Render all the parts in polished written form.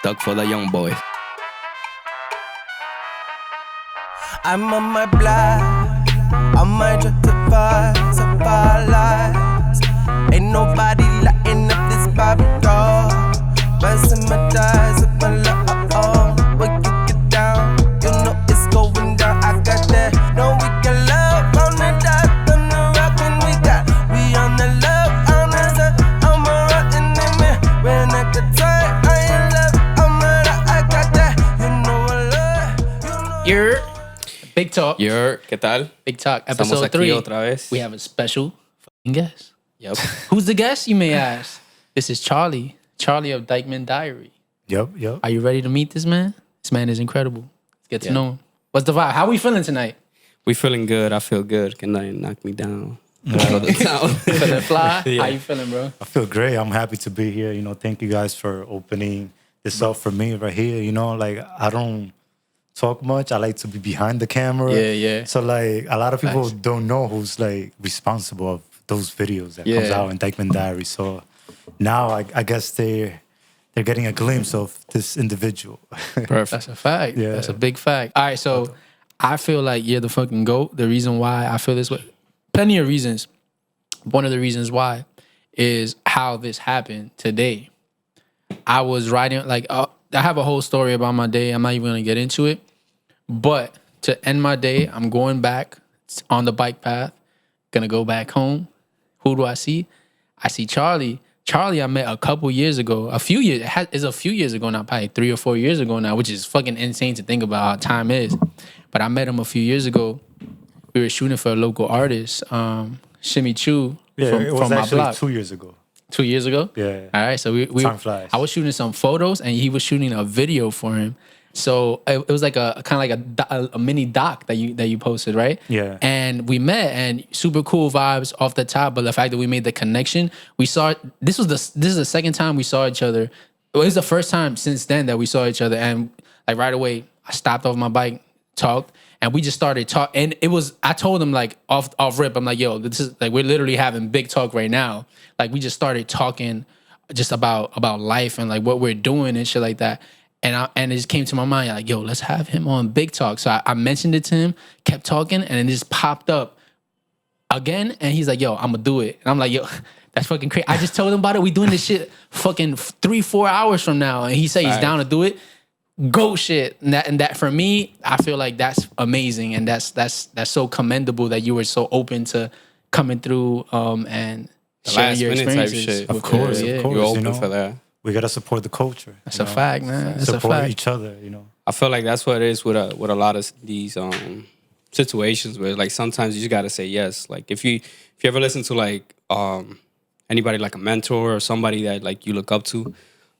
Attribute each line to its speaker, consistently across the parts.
Speaker 1: TikTok for the young boys.
Speaker 2: I'm on my block, on my drip to vibes of our lives. Ain't nobody lighting up this Bobby doll. Bustin' my thighs with my love, oh. When you get down, you know it's going down. I got that, no we can love on the dot, on the rockin' we got. We on the love, on the sun, I'm a rockin' in me. When I get tired, I in love, I'm a rock, I got that. You know I love, you know.
Speaker 3: You're Big Talk.
Speaker 1: ¿Qué tal?
Speaker 3: Big Talk,
Speaker 1: Estamos
Speaker 3: episode
Speaker 1: aquí
Speaker 3: 3.
Speaker 1: otra vez.
Speaker 3: We have a special fucking guest.
Speaker 1: Yep.
Speaker 3: Who's the guest, you may ask? This is Charlie. Charlie of DyckmanDiary.
Speaker 4: Yep.
Speaker 3: Are you ready to meet this man? This man is incredible. Let's get to know him. What's the vibe? How we feeling tonight?
Speaker 1: We feeling good. I feel good. Can nothing knock me down? Out of the town.
Speaker 3: Feeling fly?
Speaker 1: Yeah.
Speaker 3: How you feeling, bro?
Speaker 4: I feel great. I'm happy to be here. You know, thank you guys for opening this up for me right here. You know, like I don't talk much. I like to be behind the camera.
Speaker 3: Yeah.
Speaker 4: So like a lot of people
Speaker 3: Nice.
Speaker 4: don't know who's like responsible of those videos that comes
Speaker 3: Yeah.
Speaker 4: out in DyckmanDiary. So now I guess they're getting a glimpse of this individual.
Speaker 1: Perfect.
Speaker 3: That's a fact.
Speaker 4: Yeah.
Speaker 3: That's a big fact. All right, so I feel like you're the fucking GOAT. The reason why I feel this way, plenty of reasons. One of the reasons why is how this happened today. I was writing, I have a whole story about my day. I'm not even going to get into it. But to end my day, I'm going back on the bike path, going to go back home. Who do I see? I see Charlie. Charlie, I met a couple years ago. It's a few years ago now, probably 3 or 4 years ago now, which is fucking insane to think about how time is. But I met him a few years ago. We were shooting for a local artist, Shimmy Chu,
Speaker 4: Yeah, it was
Speaker 3: from my
Speaker 4: actually
Speaker 3: block.
Speaker 4: 2 years ago.
Speaker 3: 2 years ago?
Speaker 4: Yeah.
Speaker 3: All right, so we
Speaker 4: Time flies.
Speaker 3: I was shooting some photos and he was shooting a video for him. So it was like a kind of like a mini doc that you posted, right?
Speaker 4: Yeah.
Speaker 3: And we met and super cool vibes off the top, but the fact that we made the connection, we saw this is the second time we saw each other. It was the first time since then that we saw each other, and like right away I stopped off my bike, talked, and we just started talking. And it was, I told him like off rip, I'm like, yo, this is like, we're literally having big talk right now. Like we just started talking just about life and like what we're doing and shit like that. And it just came to my mind, like, yo, let's have him on Big Talk. So I mentioned it to him, kept talking, and it just popped up again. And he's like, yo, I'm gonna do it. And I'm like, yo, that's fucking crazy. I just told him about it. We doing this shit fucking 3-4 hours from now. And he said he's down to do it. Go shit. And that for me, I feel like that's amazing. And that's so commendable that you were so open to coming through and sharing
Speaker 1: last
Speaker 3: your
Speaker 1: minute type
Speaker 3: experiences.
Speaker 1: shit.
Speaker 4: Of course.
Speaker 1: You're
Speaker 4: You
Speaker 1: open
Speaker 4: know,
Speaker 1: for that.
Speaker 4: we gotta support the culture.
Speaker 3: That's a fact, man. That's a
Speaker 4: Support
Speaker 3: fact.
Speaker 4: each other. You know.
Speaker 1: I feel like that's what it is with a lot of these situations where like sometimes you just gotta say yes. Like if you ever listen to like anybody like a mentor or somebody that like you look up to,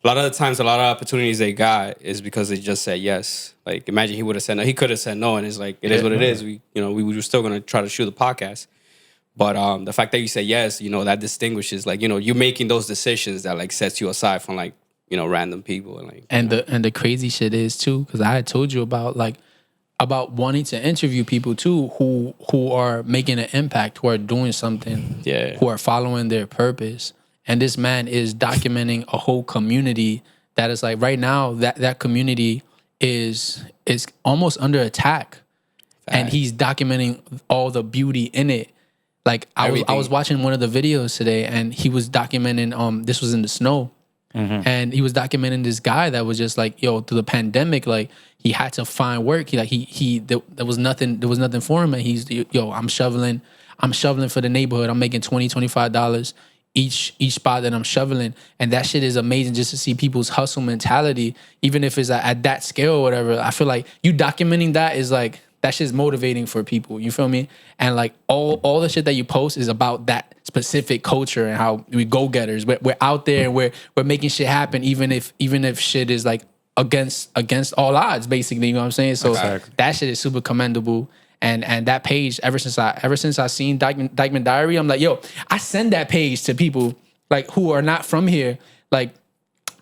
Speaker 1: a lot of the times a lot of opportunities they got is because they just said yes. Like imagine he would have said no, he could have said no, and it's like it is what it is. We were still gonna try to shoot the podcast. But the fact that you say yes, that distinguishes, like, you're making those decisions that like sets you aside from like, random people and like.
Speaker 3: And the crazy shit is too, because I had told you about wanting to interview people too who are making an impact, who are doing something, who are following their purpose. And this man is documenting a whole community that is like right now that community is almost under attack.
Speaker 1: Fact.
Speaker 3: And he's documenting all the beauty in it. Like I was watching one of the videos today, and he was documenting. This was in the snow, and he was documenting this guy that was just like, yo, through the pandemic, like he had to find work. There was nothing for him, and he's, yo, I'm shoveling for the neighborhood. I'm making $20-$25 each spot that I'm shoveling, and that shit is amazing just to see people's hustle mentality, even if it's at that scale or whatever. I feel like you documenting that is like. That shit's motivating for people. You feel me? And like all the shit that you post is about that specific culture and how we go getters. We're out there and we're making shit happen, even if shit is like against all odds, basically. You know what I'm saying? So that shit is super commendable. And that page, ever since I seen DyckmanDiary, I'm like, yo, I send that page to people like who are not from here. Like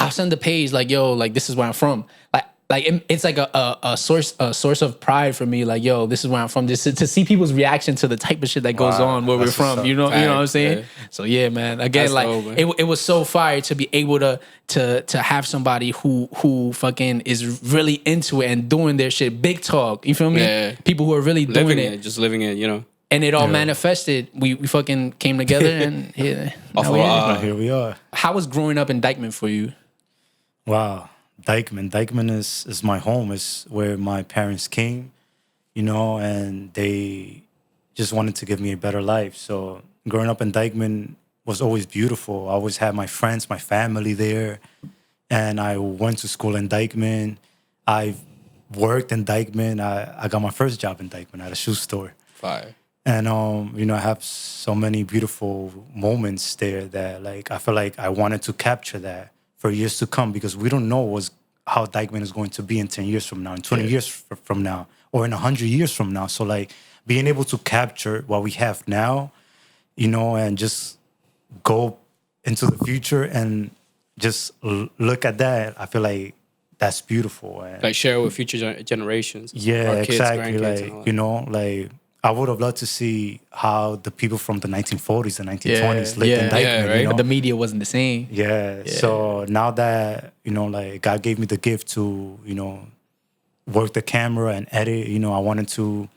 Speaker 3: I'll send the page like, yo, like this is where I'm from. Like like it's like a source of pride for me. Like, yo, this is where I'm from. Just to see people's reaction to the type of shit that goes on where we're from. You know what I'm saying? Yeah. So yeah, man. Again, that's like dope, man. It was so fire to be able to have somebody who fucking is really into it and doing their shit. Big talk. You feel me? Yeah. People who are really doing it,
Speaker 1: just living it. You know.
Speaker 3: And it all manifested. We fucking came together and here
Speaker 4: we are.
Speaker 3: How was growing up in Dyckman for you?
Speaker 4: Wow. Dyckman is my home. It's where my parents came, you know, and they just wanted to give me a better life. So growing up in Dyckman was always beautiful. I always had my friends, my family there, and I went to school in Dyckman. I worked in Dyckman. I got my first job in Dyckman at a shoe store.
Speaker 1: Fire.
Speaker 4: And you know, I have so many beautiful moments there that like I feel like I wanted to capture that for years to come, because we don't know how Dyckman is going to be in 10 years from now, in 20 years from now, or in 100 years from now. So like being able to capture what we have now, you know, and just go into the future and just look at that, I feel like that's beautiful. And
Speaker 1: like share with future generations.
Speaker 4: Yeah, kids, exactly. Like, you know, like I would have loved to see how the people from the 1940s and 1920s lived in Dyckman.
Speaker 3: Right?
Speaker 4: You know?
Speaker 3: But the media wasn't the same.
Speaker 4: Yeah. So now that, you know, like God gave me the gift to, you know, work the camera and edit, you know, I wanted to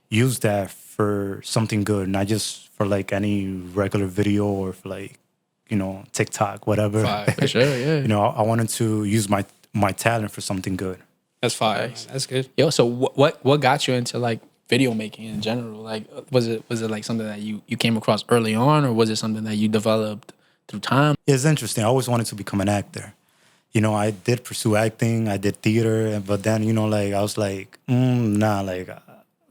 Speaker 4: use that for something good, not just for like any regular video or for like, you know, TikTok, whatever.
Speaker 1: Fire, for sure, yeah.
Speaker 4: You know, I wanted to use my talent for something good.
Speaker 1: That's fire. Nice. That's good.
Speaker 3: Yo, so what got you into like video making in general? Like, was it like something that you came across early on, or was it something that you developed through time?
Speaker 4: It's interesting. I always wanted to become an actor. You know, I did pursue acting. I did theater, but then, you know, like I was like, nah, like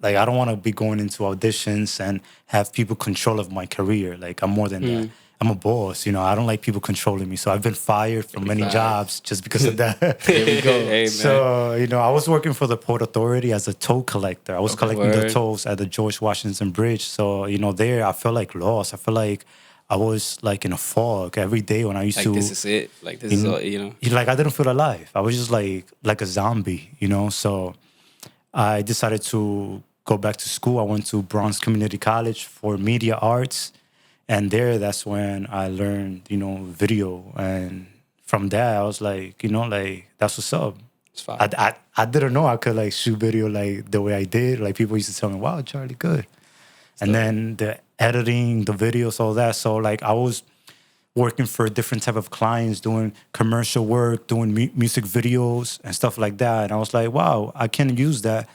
Speaker 4: I don't want to be going into auditions and have people control of my career. Like I'm more than that. I'm a boss, you know. I don't like people controlling me. So I've been fired from many jobs just because of that.
Speaker 1: Here we go. Hey, man.
Speaker 4: So, you know, I was working for the Port Authority as a toll collector. I was collecting the tolls at the George Washington Bridge. So, you know, there I felt like lost. I felt like I was like in a fog every day when I used to.
Speaker 1: Like this is it. Like this is all, you know.
Speaker 4: Like I didn't feel alive. I was just like a zombie, you know. So I decided to go back to school. I went to Bronx Community College for media arts. And that's when I learned, you know, video. And from there, I was like, you know, like, that's what's up.
Speaker 1: It's fine.
Speaker 4: I didn't know I could, like, shoot video, like, the way I did. Like, people used to tell me, wow, Charlie, good. And then the editing, the videos, all that. So, like, I was working for different type of clients, doing commercial work, doing music videos and stuff like that. And I was like, wow, I can use that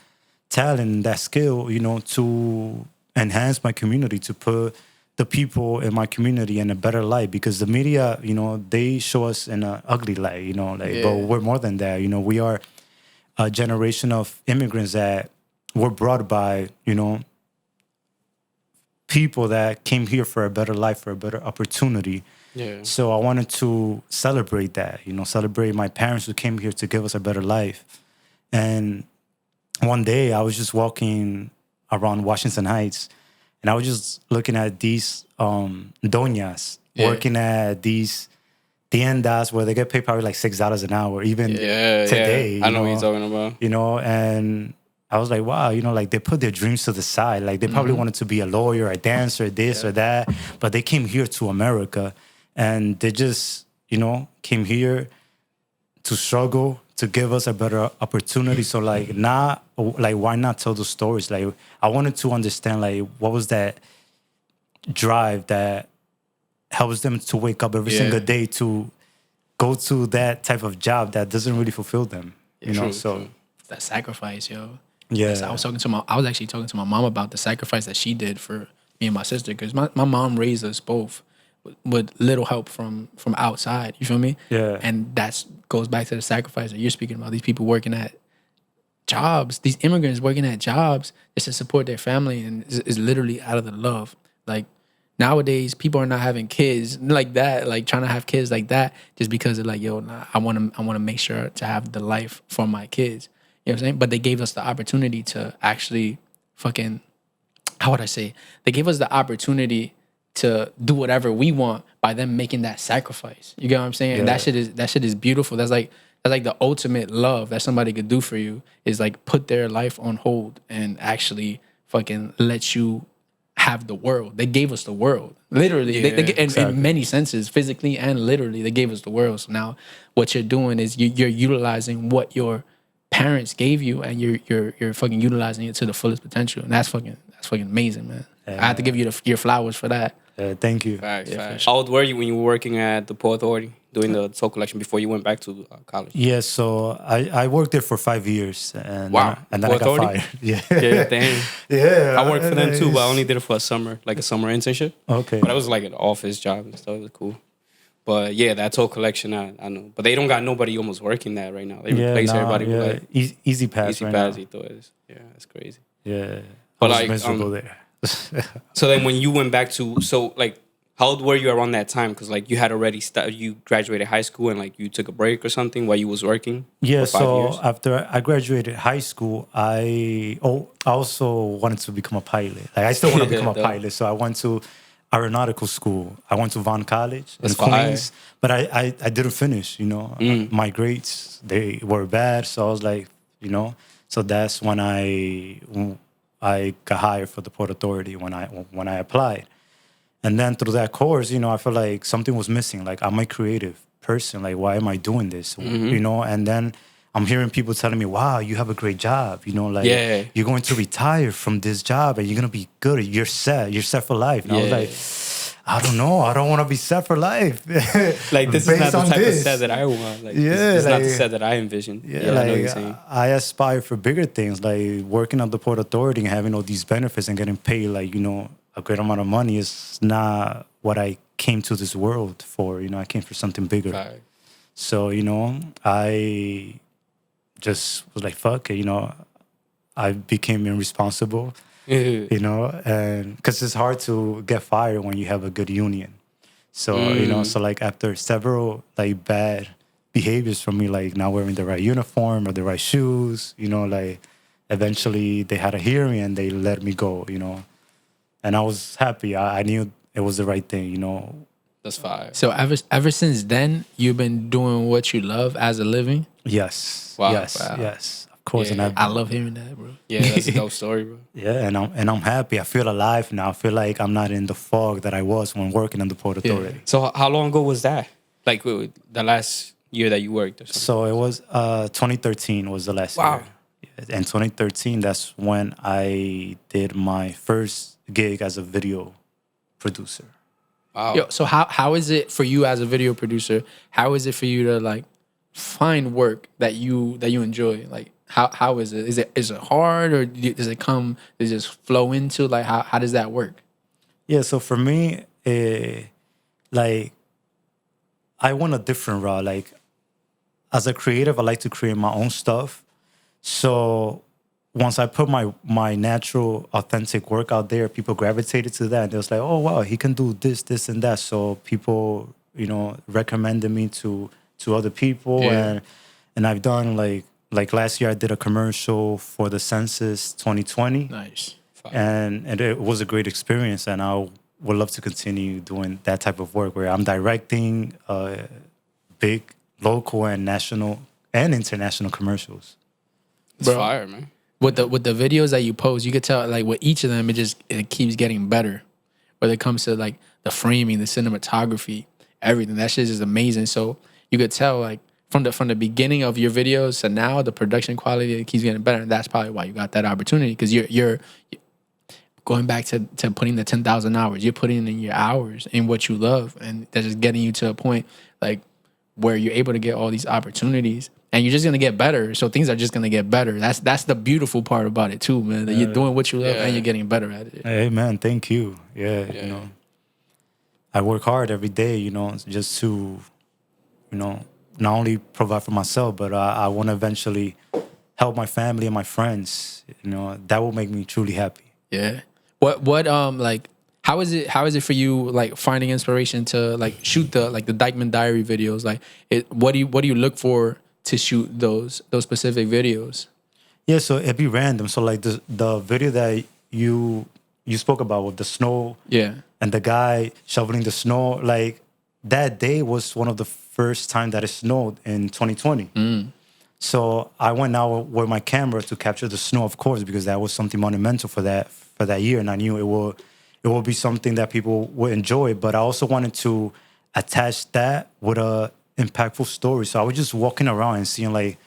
Speaker 4: talent, that skill, you know, to enhance my community, to put the people in my community in a better light, because the media, you know, they show us in an ugly light, you know, like, but we're more than that. You know, we are a generation of immigrants that were brought by, you know, people that came here for a better life, for a better opportunity. Yeah. So I wanted to celebrate that, you know, celebrate my parents who came here to give us a better life. And one day I was just walking around Washington Heights, and I was just looking at these doñas working at these tiendas where they get paid probably like $6 an hour, even today.
Speaker 1: I know what you're talking about.
Speaker 4: You know, and I was like, wow, you know, like they put their dreams to the side. Like they probably wanted to be a lawyer, a dancer, this or that, but they came here to America, and they just, you know, came here to struggle, to give us a better opportunity. So like why not tell the stories? Like I wanted to understand like what was that drive that helps them to wake up every single day to go to that type of job that doesn't really fulfill them. You know, so
Speaker 3: that sacrifice, yo.
Speaker 4: Yeah.
Speaker 3: I was actually talking to my mom about the sacrifice that she did for me and my sister, because my mom raised us both with little help from outside. You feel me?
Speaker 4: Yeah.
Speaker 3: And that goes back to the sacrifice that you're speaking about. These people working at jobs, these immigrants working at jobs just to support their family, and is literally out of the love. Like nowadays, people are not having kids like that, like trying to have kids like that, just because they're like, yo, nah, I want to make sure to have the life for my kids. You know what I'm saying? But they gave us the opportunity to actually fucking, how would I say? They gave us the opportunity to do whatever we want by them making that sacrifice. You get what I'm saying? Yeah. And that shit is beautiful. That's like the ultimate love that somebody could do for you is like put their life on hold and actually fucking let you have the world. They gave us the world, literally. In many senses, physically and literally, they gave us the world. So now, what you're doing is you're utilizing what your parents gave you, and you're fucking utilizing it to the fullest potential, and that's fucking amazing, man. I have to give you your flowers for that.
Speaker 4: Thank you.
Speaker 1: Facts. How old were you when you were working at the Port Authority doing the soul collection before you went back to college?
Speaker 4: Yeah, so I worked there for 5 years, and
Speaker 1: wow,
Speaker 4: and then I got fired. Yeah,
Speaker 1: damn.
Speaker 4: Yeah,
Speaker 1: I worked for them too, but I only did it for a summer, like a summer internship.
Speaker 4: Okay,
Speaker 1: but it was like an office job and stuff. It was cool. But yeah, that soul collection, I know. But they don't got nobody almost working that right now. They replace everybody with like
Speaker 4: easy pass.
Speaker 1: Easy pass, yeah, that's crazy.
Speaker 4: Yeah,
Speaker 1: but
Speaker 4: I was
Speaker 1: like
Speaker 4: miserable there.
Speaker 1: So then when you went back to, so like, how old were you around that time? Because like you had already you graduated high school and like you took a break or something while you was working.
Speaker 4: Yeah,
Speaker 1: for 5
Speaker 4: so
Speaker 1: years?
Speaker 4: after I graduated high school, I also wanted to become a pilot. Like I still want to become a pilot, so I went to aeronautical school. I went to Vaughan College in Queens, but I didn't finish. You know, my grades, they were bad, so I was like, you know, so that's when I got hired for the Port Authority when I applied. And then through that course, you know, I felt like something was missing. Like, I'm a creative person. Like, why am I doing this? You know, and then I'm hearing people telling me, wow, you have a great job. You know, like, you're going to retire from this job and you're going to be good. You're set for life. And I was like, I don't know. I don't want to be set for life.
Speaker 1: Like, this is not the type of set that I want. Like, this is not the set that I envision.
Speaker 4: Yeah, like, I know what you're saying. I aspire for bigger things, like working at the Port Authority and having all these benefits and getting paid, like, you know, a great amount of money is not what I came to this world for. You know, I came for something bigger. Right. So, you know, I just was like, fuck it, you know. I became irresponsible, you know, and because it's hard to get fired when you have a good union. So, you know, so like after several like bad behaviors from me, like not wearing the right uniform or the right shoes, you know, like eventually they had a hearing and they let me go, you know. And I was happy. I knew it was the right thing, you know.
Speaker 1: That's fire.
Speaker 3: So ever since then, you've been doing what you love as a living?
Speaker 4: Yes.
Speaker 3: Wow.
Speaker 4: Yes.
Speaker 3: Wow.
Speaker 4: Yes. Of course.
Speaker 3: Yeah,
Speaker 4: and
Speaker 3: I love hearing that, bro.
Speaker 1: Yeah, that's a dope story, bro.
Speaker 4: Yeah, and I'm happy. I feel alive now. I feel like I'm not in the fog that I was when working in the Port Authority.
Speaker 1: Yeah. So how long ago was that? Like the last year that you worked or something?
Speaker 4: So it was 2013 was the last year. And 2013, that's when I did my first gig as a video producer.
Speaker 1: Wow.
Speaker 3: Yo, so how is it for you as a video producer? How is it for you to like find work that you enjoy? Like how is it? Is it hard, or does it just flow into, like how does that work?
Speaker 4: Yeah, so for me, like I went a different route. Like as a creative, I like to create my own stuff. So once I put my natural, authentic work out there, people gravitated to that. And they was like, oh, wow, he can do this, this, and that. So people, you know, recommended me to other people. Yeah. And I've done, like last year, I did a commercial for the Census 2020.
Speaker 3: Nice.
Speaker 4: And it was a great experience. And I would love to continue doing that type of work where I'm directing big local and national and international commercials.
Speaker 1: It's fire, man.
Speaker 3: With the videos that you post, you could tell like with each of them, it keeps getting better. Whether it comes to like the framing, the cinematography, everything, that shit is amazing. So you could tell like from the beginning of your videos to now, the production quality, it keeps getting better. And that's probably why you got that opportunity, because you're going back to putting the 10,000 hours. You're putting in your hours in what you love, and that's just getting you to a point like where you're able to get all these opportunities. And you're just gonna get better. So things are just gonna get better. That's the beautiful part about it too, man. That you're doing what you love and you're getting better at it.
Speaker 4: Hey man, thank you. Yeah, you know, I work hard every day, you know, just to, you know, not only provide for myself, but I want to eventually help my family and my friends. You know, that will make me truly happy.
Speaker 3: Yeah. What like how is it for you, like finding inspiration to like shoot the DyckmanDiary videos? Like what do you look for to shoot those specific videos?
Speaker 4: Yeah, so it'd be random. So like the video that you spoke about with the snow,
Speaker 3: and
Speaker 4: the guy shoveling the snow, like that day was one of the first time that it snowed in 2020. So I went out with my camera to capture the snow, of course, because that was something monumental for that year, and I knew it will be something that people would enjoy. But I also wanted to attach that with a impactful story. So I was just walking around and seeing like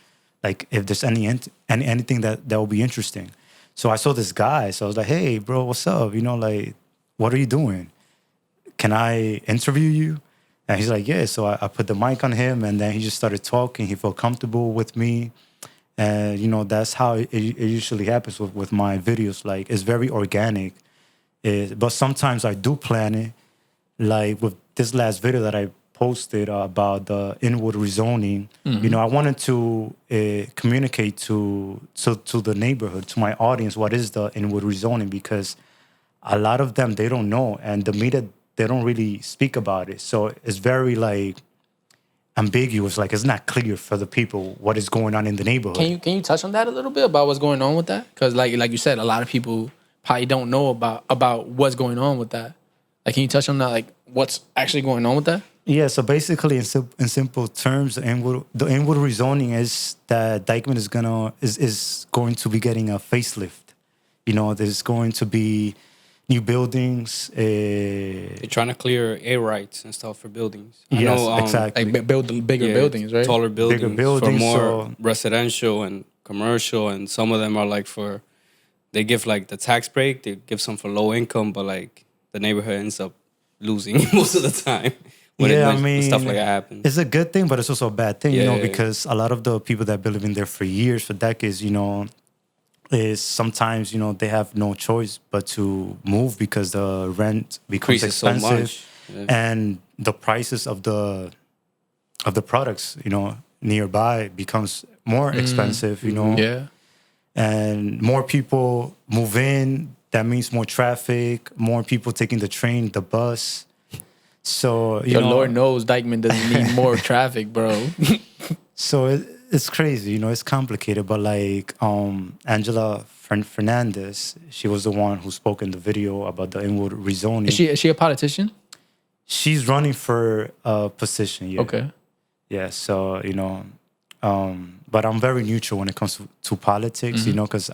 Speaker 4: if there's anything that will be interesting. So I saw this guy. So I was like, hey, bro, what's up? You know, like, what are you doing? Can I interview you? And he's like, yeah. So I put the mic on him, and then he just started talking. He felt comfortable with me. And, you know, that's how it usually happens with my videos. Like, it's very organic. But sometimes I do plan it. Like with this last video that I posted about the inward rezoning, you know, I wanted to communicate to the neighborhood, to my audience, what is the inward rezoning, because a lot of them, they don't know, and the media, they don't really speak about it. So it's very like ambiguous, like it's not clear for the people what is going on in the neighborhood.
Speaker 3: Can you touch on that a little bit about what's going on with that? Because like you said, a lot of people probably don't know about what's going on with that. Like, can you touch on that? Like, what's actually going on with that?
Speaker 4: Yeah, so basically, in simple terms, the inward rezoning is that Dyckman is going to be getting a facelift. You know, there's going to be new buildings.
Speaker 1: They're trying to clear air rights and stuff for buildings.
Speaker 4: Yes,
Speaker 1: I know,
Speaker 4: exactly.
Speaker 3: Like build bigger buildings, right?
Speaker 1: Taller buildings,
Speaker 4: Bigger buildings,
Speaker 1: for more
Speaker 4: so
Speaker 1: residential and commercial, and some of them are like they give like the tax break, they give some for low income, but like the neighborhood ends up losing most of the time. When stuff like that happens.
Speaker 4: It's a good thing, but it's also a bad thing, you know, because a lot of the people that been living there for years, for decades, you know, is sometimes, you know, they have no choice but to move because the rent becomes expensive,
Speaker 1: so much. Yeah.
Speaker 4: And the prices of the products, you know, nearby becomes more expensive, you know.
Speaker 3: Yeah.
Speaker 4: And more people move in, that means more traffic, more people taking the train, the bus. So, you know,
Speaker 3: Lord knows Dyckman doesn't need more traffic, bro.
Speaker 4: So it's crazy, you know, it's complicated. But like Angela Fernandez, she was the one who spoke in the video about the inward rezoning.
Speaker 3: Is she a politician?
Speaker 4: She's running for a position, yeah.
Speaker 3: Okay.
Speaker 4: Yeah, so, you know, but I'm very neutral when it comes to politics, you know, because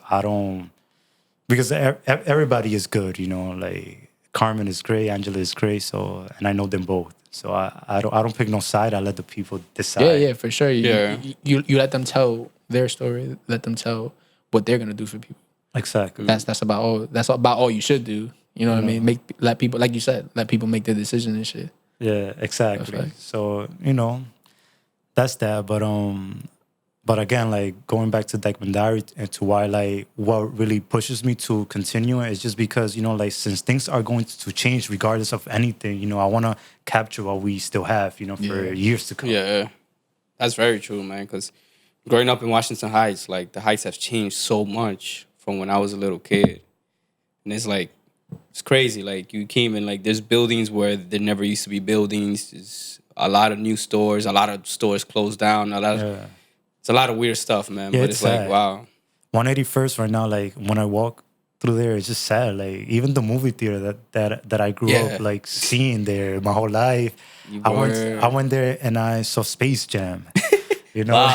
Speaker 4: everybody is good, you know, like Carmen is great, Angela is great, so, and I know them both. So I don't pick no side. I let the people decide.
Speaker 3: Yeah, for sure. You let them tell their story. Let them tell what they're gonna do for people.
Speaker 4: Exactly.
Speaker 3: That's about all. That's about all you should do. You know what I mean? Let people, like you said, let people make their decision and shit.
Speaker 4: Yeah, exactly. So, you know, that's that. But again, like going back to DyckmanDiary and to why, like, what really pushes me to continue it is just because, you know, like, since things are going to change regardless of anything, you know, I want to capture what we still have, you know, for years to come.
Speaker 1: Yeah, that's very true, man. Because growing up in Washington Heights, like, the Heights have changed so much from when I was a little kid. And it's like, it's crazy. Like, you came in, like, there's buildings where there never used to be buildings. There's a lot of new stores. A lot of stores closed down. It's a lot of weird stuff, man.
Speaker 4: Yeah,
Speaker 1: but it's like, wow.
Speaker 4: 181st right now, like, when I walk through there, it's just sad. Like, even the movie theater that I grew up, like, seeing there my whole life. I went there and I saw Space Jam. You know?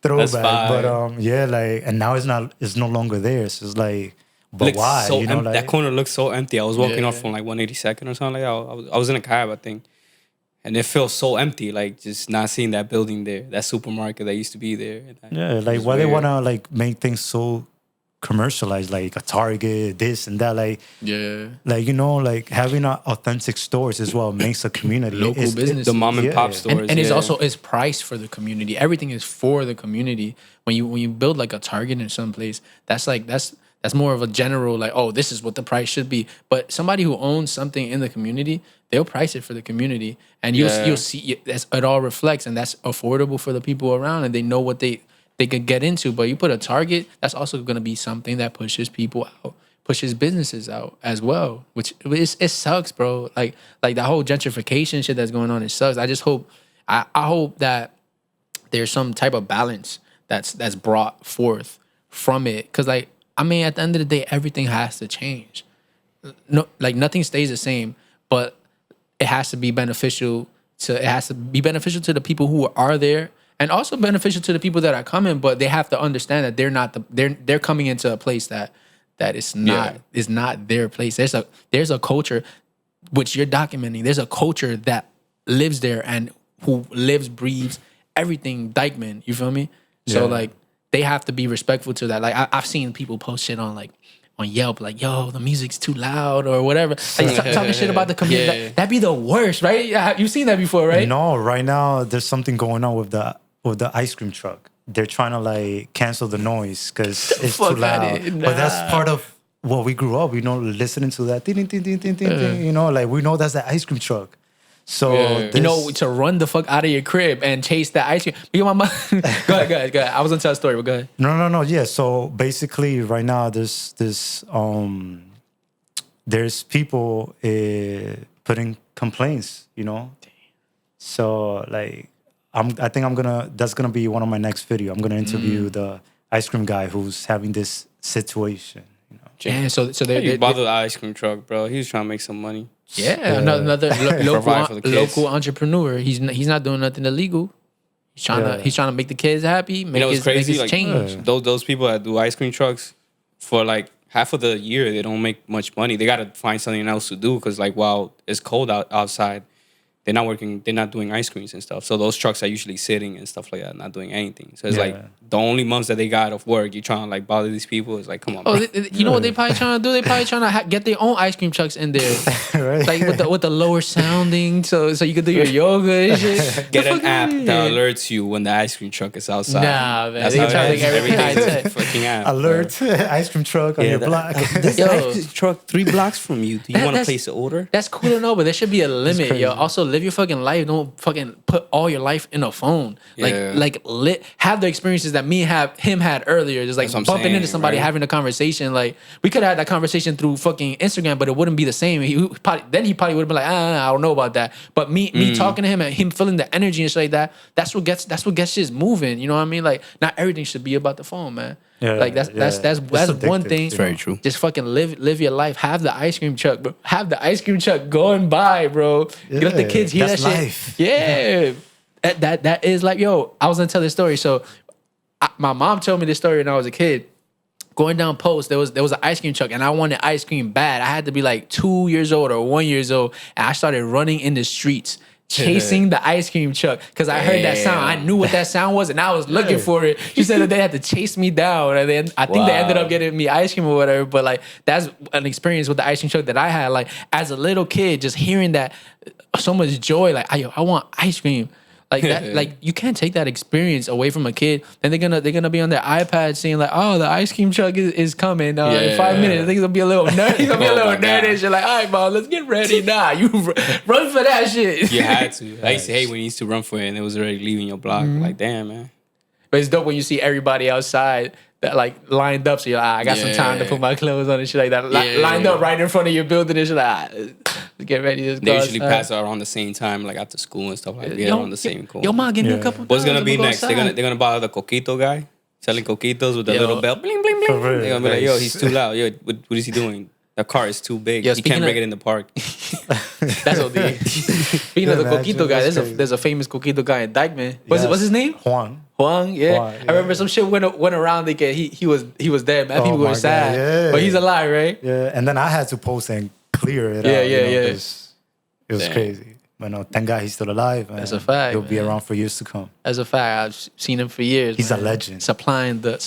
Speaker 4: Throwback. But, yeah, like, and now it's no longer there. So it's like, but why?
Speaker 1: So
Speaker 4: you know, like,
Speaker 1: that corner looks so empty. I was walking off from, like, 182nd or something like that. I was in a cab, I think. And it feels so empty, like just not seeing that building there, that supermarket that used to be there.
Speaker 4: Yeah, like why they want to like make things so commercialized, like a Target, this and that, like like, you know, like having authentic stores as well makes a community.
Speaker 3: Local business,
Speaker 1: the mom and pop stores,
Speaker 3: and it's also priced for the community. Everything is for the community. When you build like a Target in some place, that's more of a general, like, oh, this is what the price should be. But somebody who owns something in the community, they'll price it for the community. And you'll see it all reflects, and that's affordable for the people around, and they know what they could get into. But you put a Target, that's also going to be something that pushes people out, pushes businesses out as well, which it sucks, bro. Like the whole gentrification shit that's going on, it sucks. I just hope, I hope that there's some type of balance that's brought forth from it. Because, like, I mean, at the end of the day, everything has to change. No, like, nothing stays the same. But it has to be beneficial to the people who are there, and also beneficial to the people that are coming. But they have to understand that they're coming into a place that is not their place. There's a culture which you're documenting. There's a culture that lives there and who lives, breathes everything Dyckman. You feel me? So like they have to be respectful to that. Like I've seen people post shit on Yelp, like, yo, the music's too loud or whatever. Like talking shit about the community. That'd be the worst, right? Yeah, you've seen that before, right?
Speaker 4: No, right now there's something going on with the ice cream truck. They're trying to like cancel the noise because it's too loud. Nah. But that's part of what we grew up, listening to that. Ding, ding, ding, ding, ding, ding, like we know that's the ice cream truck. So
Speaker 3: to run the fuck out of your crib and chase that ice cream. Yo, my mom. Go ahead. I was gonna tell a story, but go ahead.
Speaker 4: No. Yeah. So basically, right now there's people putting complaints. So like I think that's gonna be one of my next video. I'm gonna interview the ice cream guy who's having this situation.
Speaker 3: Yeah. So they
Speaker 1: bother the ice cream truck, bro. He was trying to make some money.
Speaker 3: Yeah, another local entrepreneur. He's not doing nothing illegal. He's trying to make the kids happy. Make his change.
Speaker 1: Those people that do ice cream trucks for like half of the year, they don't make much money. They gotta find something else to do because like while it's cold outside, they're not working. They're not doing ice creams and stuff. So those trucks are usually sitting and stuff like that, not doing anything. So it's like the only months that they got of work, you're trying to like bother these people. It's like, come on.
Speaker 3: You know what they probably trying to do? They probably trying to get their own ice cream trucks in there, right? Like with the lower sounding, so you can do your yoga and shit.
Speaker 1: Get an app that alerts you when the ice cream truck is outside.
Speaker 3: Nah, man, they trying to make everything
Speaker 1: fucking app.
Speaker 4: Alert ice cream truck on your block.
Speaker 1: This ice cream truck 3 blocks from you. Do you want to place an order?
Speaker 3: That's cool to know, but there should be a limit, yo. Also, live your fucking life. Don't fucking put all your life in a phone. Have the experiences that him had earlier. Just like bumping into somebody, having a conversation. Like we could have had that conversation through fucking Instagram, but it wouldn't be the same. He probably would have been like, I don't know about that. But me talking to him and him feeling the energy and shit like that, that's what gets shit moving. You know what I mean? Like not everything should be about the phone, man. Yeah, like that's one thing.
Speaker 1: It's very true.
Speaker 3: Just fucking live your life. Have the ice cream truck, bro. Have the ice cream truck going by, bro. You let the kids hear that shit.
Speaker 4: Life.
Speaker 3: Yeah. That is like, yo, I was gonna tell this story. So my mom told me this story when I was a kid. Going down Post, there was an ice cream truck and I wanted ice cream bad. I had to be like 2 years old or 1 year old. And I started running in the streets, chasing the ice cream truck because I heard that sound. I knew what that sound was and I was looking for it. She said that they had to chase me down and then I think they ended up getting me ice cream or whatever. But like that's an experience with the ice cream truck that I had. Like as a little kid, just hearing that, so much joy. Like I want ice cream. Like that, like you can't take that experience away from a kid. And they're gonna be on their iPad seeing like, oh, the ice cream truck is coming in 5 minutes. I think it's gonna be a little nerd. He's gonna be a little nerdish. You're like, all right, mom, let's get ready. Nah, you run for that shit.
Speaker 1: You had to. I used to hate when you used to run for it and it was already leaving your block. Like, damn, man.
Speaker 3: But it's dope when you see everybody outside that like lined up. So you're like, I got some time to put my clothes on and shit like that. Lined up right in front of your building and shit like, let's get ready.
Speaker 1: They usually pass out around the same time, like after school and stuff like that. They're on the same course.
Speaker 3: Yo, mom, give me a couple.
Speaker 1: What's gonna be next? They're gonna bother the coquito guy selling coquitos with the little bell, bling bling bling. They're gonna be like, yo, he's too loud. Yo, what is he doing? The car is too big. He can't bring it in the park.
Speaker 3: That's OD. Speaking of the coquito guy, there's a famous coquito guy in Dyckman. What's his name?
Speaker 4: Juan,
Speaker 3: yeah. I remember some shit went around. Like he was dead. Man, people were sad, but he's alive, right?
Speaker 4: Yeah, and then I had to post and clear it out. It was crazy. But no, thank God he's still alive.
Speaker 3: That's a fact.
Speaker 4: He'll be around for years to come.
Speaker 3: That's a fact. I've seen him for years.
Speaker 4: He's a legend.
Speaker 3: Supplying the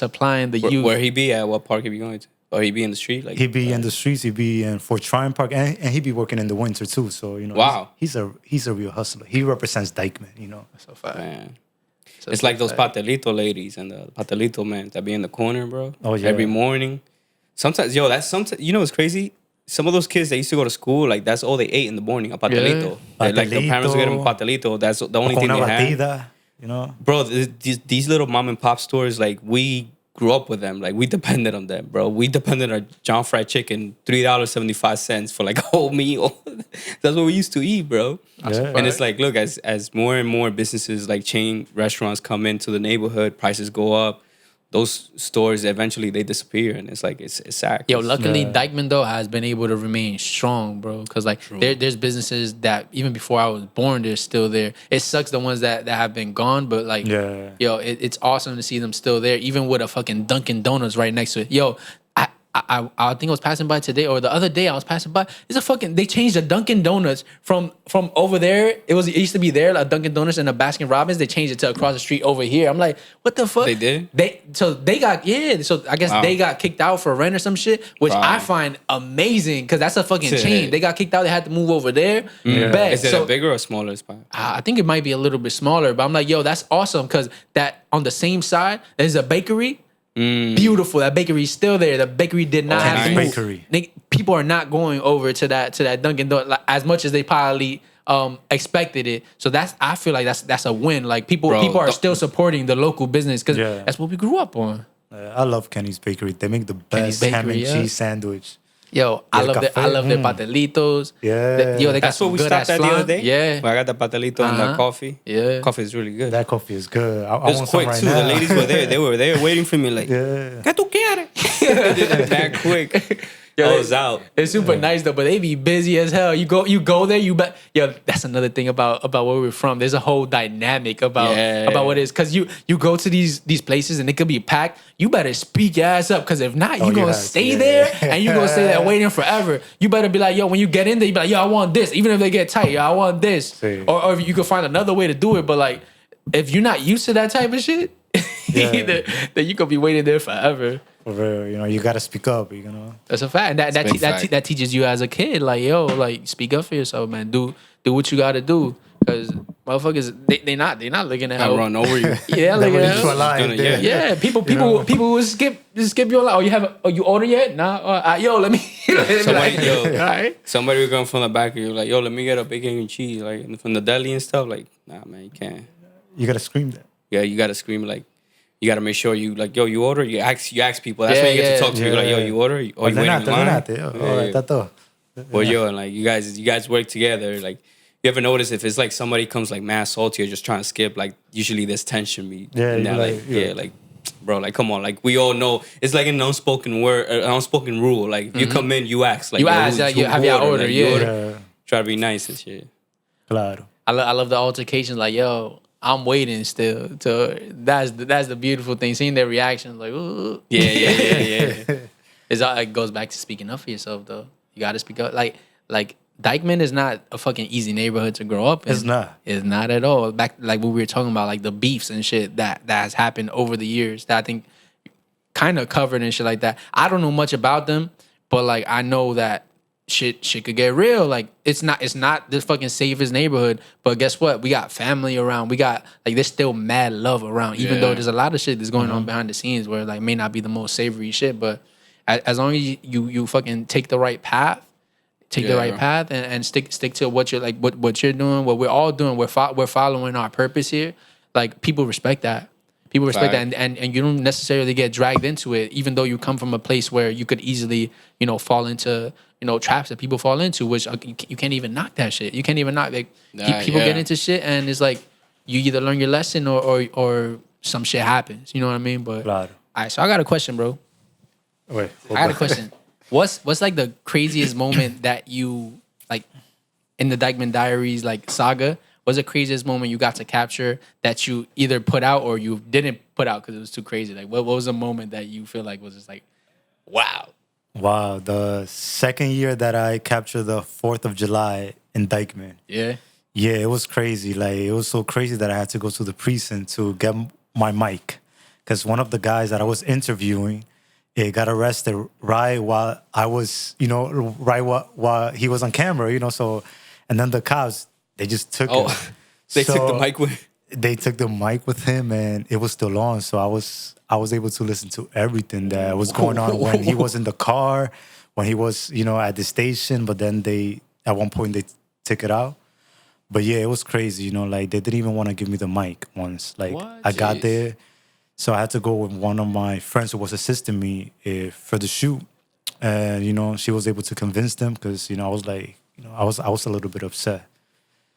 Speaker 3: youth.
Speaker 1: Where he be at? What park he be going to? Or he be in the street? Like
Speaker 4: he'd be in the streets. He'd be in Fort Tryon Park, and he'd be working in the winter too. So
Speaker 1: wow,
Speaker 4: he's a real hustler. He represents Dyckman.
Speaker 3: That's a fact.
Speaker 1: Man. It's like those patelito ladies and the patelito men that be in the corner, bro.
Speaker 4: Oh yeah.
Speaker 1: Every morning. Sometimes, it's crazy. Some of those kids that used to go to school, like that's all they ate in the morning, a patelito.
Speaker 4: Yeah.
Speaker 1: Like their parents would get them a patelito. That's the only thing they had. Bro, these little mom and pop stores, like we grew up with them. Like we depended on them, bro. We depended on John Fried Chicken, $3.75 for like a whole meal. That's what we used to eat, bro.
Speaker 4: Yeah.
Speaker 1: And it's like, look, as more and more businesses like chain restaurants come into the neighborhood, prices go up. those stores eventually they disappear, and it's like it's sad.
Speaker 3: Yo, luckily Dyckman though has been able to remain strong, bro. Because like there's businesses that even before I was born, they're still there. It sucks the ones that have been gone, but like, yo, it's awesome to see them still there, even with a fucking Dunkin' Donuts right next to it. Yo, I think I was passing by today or the other day I was passing by. It's a fucking they changed the Dunkin' Donuts from over there. It used to be there, like Dunkin' Donuts and a Baskin Robbins. They changed it to across the street over here. I'm like, what the fuck?
Speaker 1: They did?
Speaker 3: So I guess they got kicked out for rent or some shit, which I find amazing because that's a fucking chain. They got kicked out. They had to move over there.
Speaker 1: Is it a bigger or smaller spot?
Speaker 3: I think it might be a little bit smaller, but I'm like, yo, that's awesome because that on the same side there's a bakery. Beautiful. That bakery is still there. The bakery did not have to move. Bakery. People are not going over to that Dunkin' Donuts like, as much as they probably expected it. So I feel like that's a win. Like people are still supporting the local business because that's what we grew up on.
Speaker 4: I love Kenny's Bakery. They make the best ham and cheese sandwich.
Speaker 3: Yo, I love their patelitos.
Speaker 4: Yeah.
Speaker 3: Yo, they got
Speaker 1: That's what we
Speaker 3: good
Speaker 1: stopped at the other day.
Speaker 3: Yeah.
Speaker 1: Where I got the patelito and the coffee.
Speaker 3: Yeah.
Speaker 1: Coffee is really good.
Speaker 4: That coffee is good. I
Speaker 1: It was
Speaker 4: want
Speaker 1: quick
Speaker 4: some right
Speaker 1: too.
Speaker 4: now.
Speaker 1: The ladies were there. They were there waiting for me like, ¿Qué tú quieres? They did it that quick.
Speaker 3: Yo,
Speaker 1: I was out.
Speaker 3: It's super nice though, but they be busy as hell. You go there, you bet. Yo, that's another thing about where we're from. There's a whole dynamic about what it is. Cause you go to these places and it could be packed. You better speak your ass up, cause if not, you gonna stay there and you gonna stay there waiting forever. You better be like, yo, when you get in there, you be like, yo, I want this. Even if they get tight, yo, I want this. Or if you can find another way to do it. But like, if you're not used to that type of shit, then you gonna be waiting there forever.
Speaker 4: For real, you gotta speak up.
Speaker 3: That's a fact. That teaches you as a kid, like, yo, like, speak up for yourself, man. Do what you gotta do, cause motherfuckers they not looking at how
Speaker 1: run over you.
Speaker 3: Yeah, looking at yeah. People will skip your line. You order yet? Nah. Yo, let me.
Speaker 1: Somebody will come from the back of you like, yo, let me get a bacon and cheese, like from the deli and stuff. Like, nah, man, you can't.
Speaker 4: You gotta scream that.
Speaker 1: Yeah, you gotta scream like. You gotta make sure you like, yo, you order. You ask people. That's when you get to talk to people. Like, yo, you order. Or you waiting in line. Well, yo, and like you guys work together. Like, you ever notice if it's like somebody comes like mad salty or just trying to skip? Like, usually there's tension. Like, bro, like, come on. Like, we all know it's like an unspoken rule. Like, if you come in, you ask. Like,
Speaker 3: you ask. Like, you have your order.
Speaker 1: Like, try to be nice and shit.
Speaker 4: Claro.
Speaker 3: I love the altercations. Like, yo, I'm waiting still. That's the beautiful thing. Seeing their reactions, like, ooh.
Speaker 1: Yeah.
Speaker 3: It goes back to speaking up for yourself, though. You got to speak up. Like Dyckman is not a fucking easy neighborhood to grow up in.
Speaker 4: It's not.
Speaker 3: It's not at all. Back like what we were talking about, like the beefs and shit that has happened over the years that I think kind of covered and shit like that. I don't know much about them, but like I know that shit could get real. Like it's not the fucking safest neighborhood, but guess what? We got family around. We got like there's still mad love around, even though there's a lot of shit that's going on behind the scenes where like may not be the most savory shit, but as long as you fucking take the right path, and stick to what you're like what you're doing, what we're all doing. We're following our purpose here. Like people respect that. People respect that, and you don't necessarily get dragged into it, even though you come from a place where you could easily, fall into, traps that people fall into, which you can't even knock that shit. You can't even knock people get into shit, and it's like you either learn your lesson or some shit happens. You know what I mean? But
Speaker 4: claro.
Speaker 3: All right, so I got a question, bro.
Speaker 4: Wait,
Speaker 3: I got a question. What's like the craziest moment that you like in the Dyckman Diaries like saga? What's the craziest moment you got to capture that you either put out or you didn't put out because it was too crazy? Like, what was a moment that you feel like was just like, wow?
Speaker 4: Wow, the second year that I captured the 4th of July in Dyckman.
Speaker 3: Yeah?
Speaker 4: Yeah, it was crazy. Like, it was so crazy that I had to go to the precinct to get my mic. Because one of the guys that I was interviewing, got arrested right while I was, while he was on camera, so, and then the cops, they just took it.
Speaker 1: They took the mic with.
Speaker 4: They took the mic with him, and it was still on. So I was able to listen to everything that was going on when he was in the car, when he was, at the station. But then at one point, they took it out. But yeah, it was crazy. Like they didn't even want to give me the mic once. Like I got there, so I had to go with one of my friends who was assisting me for the shoot, and she was able to convince them because I was like, I was a little bit upset.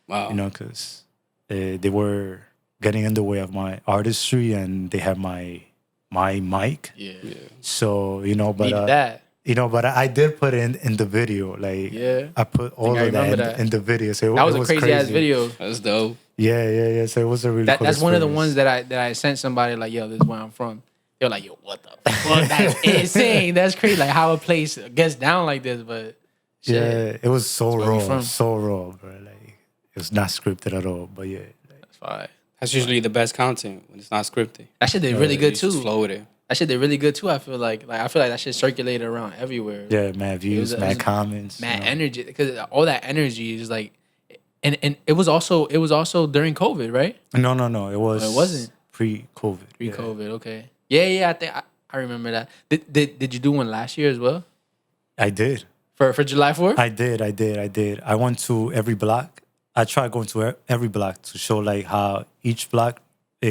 Speaker 1: Wow.
Speaker 4: Because they were getting in the way of my artistry and they had my my mic.
Speaker 3: Yeah.
Speaker 4: So but
Speaker 3: Needed that.
Speaker 4: But I did put it in the video. Like, I put all of that in the video. So
Speaker 3: that was a crazy ass video.
Speaker 1: That's dope.
Speaker 4: Yeah. So it was a really cool
Speaker 3: that's one of the
Speaker 4: experience.
Speaker 3: ones that I sent somebody like, yo, this is where I'm from. They're like, yo, what the fuck? That's insane. That's crazy. Like how a place gets down like this, but shit.
Speaker 4: Yeah, it was so
Speaker 3: where we from.
Speaker 4: raw, bro. Like it was not scripted at all. But yeah,
Speaker 3: That's fine.
Speaker 1: That's usually the best content when it's not scripted.
Speaker 3: That shit did really good
Speaker 1: You
Speaker 3: too.
Speaker 1: just flow with it.
Speaker 3: That shit did really good too. I feel like that shit circulated around everywhere.
Speaker 4: yeah, mad views, mad comments,
Speaker 3: mad energy, because all that energy is like, and it was also during COVID, right?
Speaker 4: No. It was.
Speaker 3: It wasn't
Speaker 4: pre-COVID.
Speaker 3: Pre-COVID. Okay. Yeah. I think I remember that. Did you do one last year as well?
Speaker 4: I did.
Speaker 3: For July 4th?
Speaker 4: I did. I went to every block. I tried going to every block to show like how each block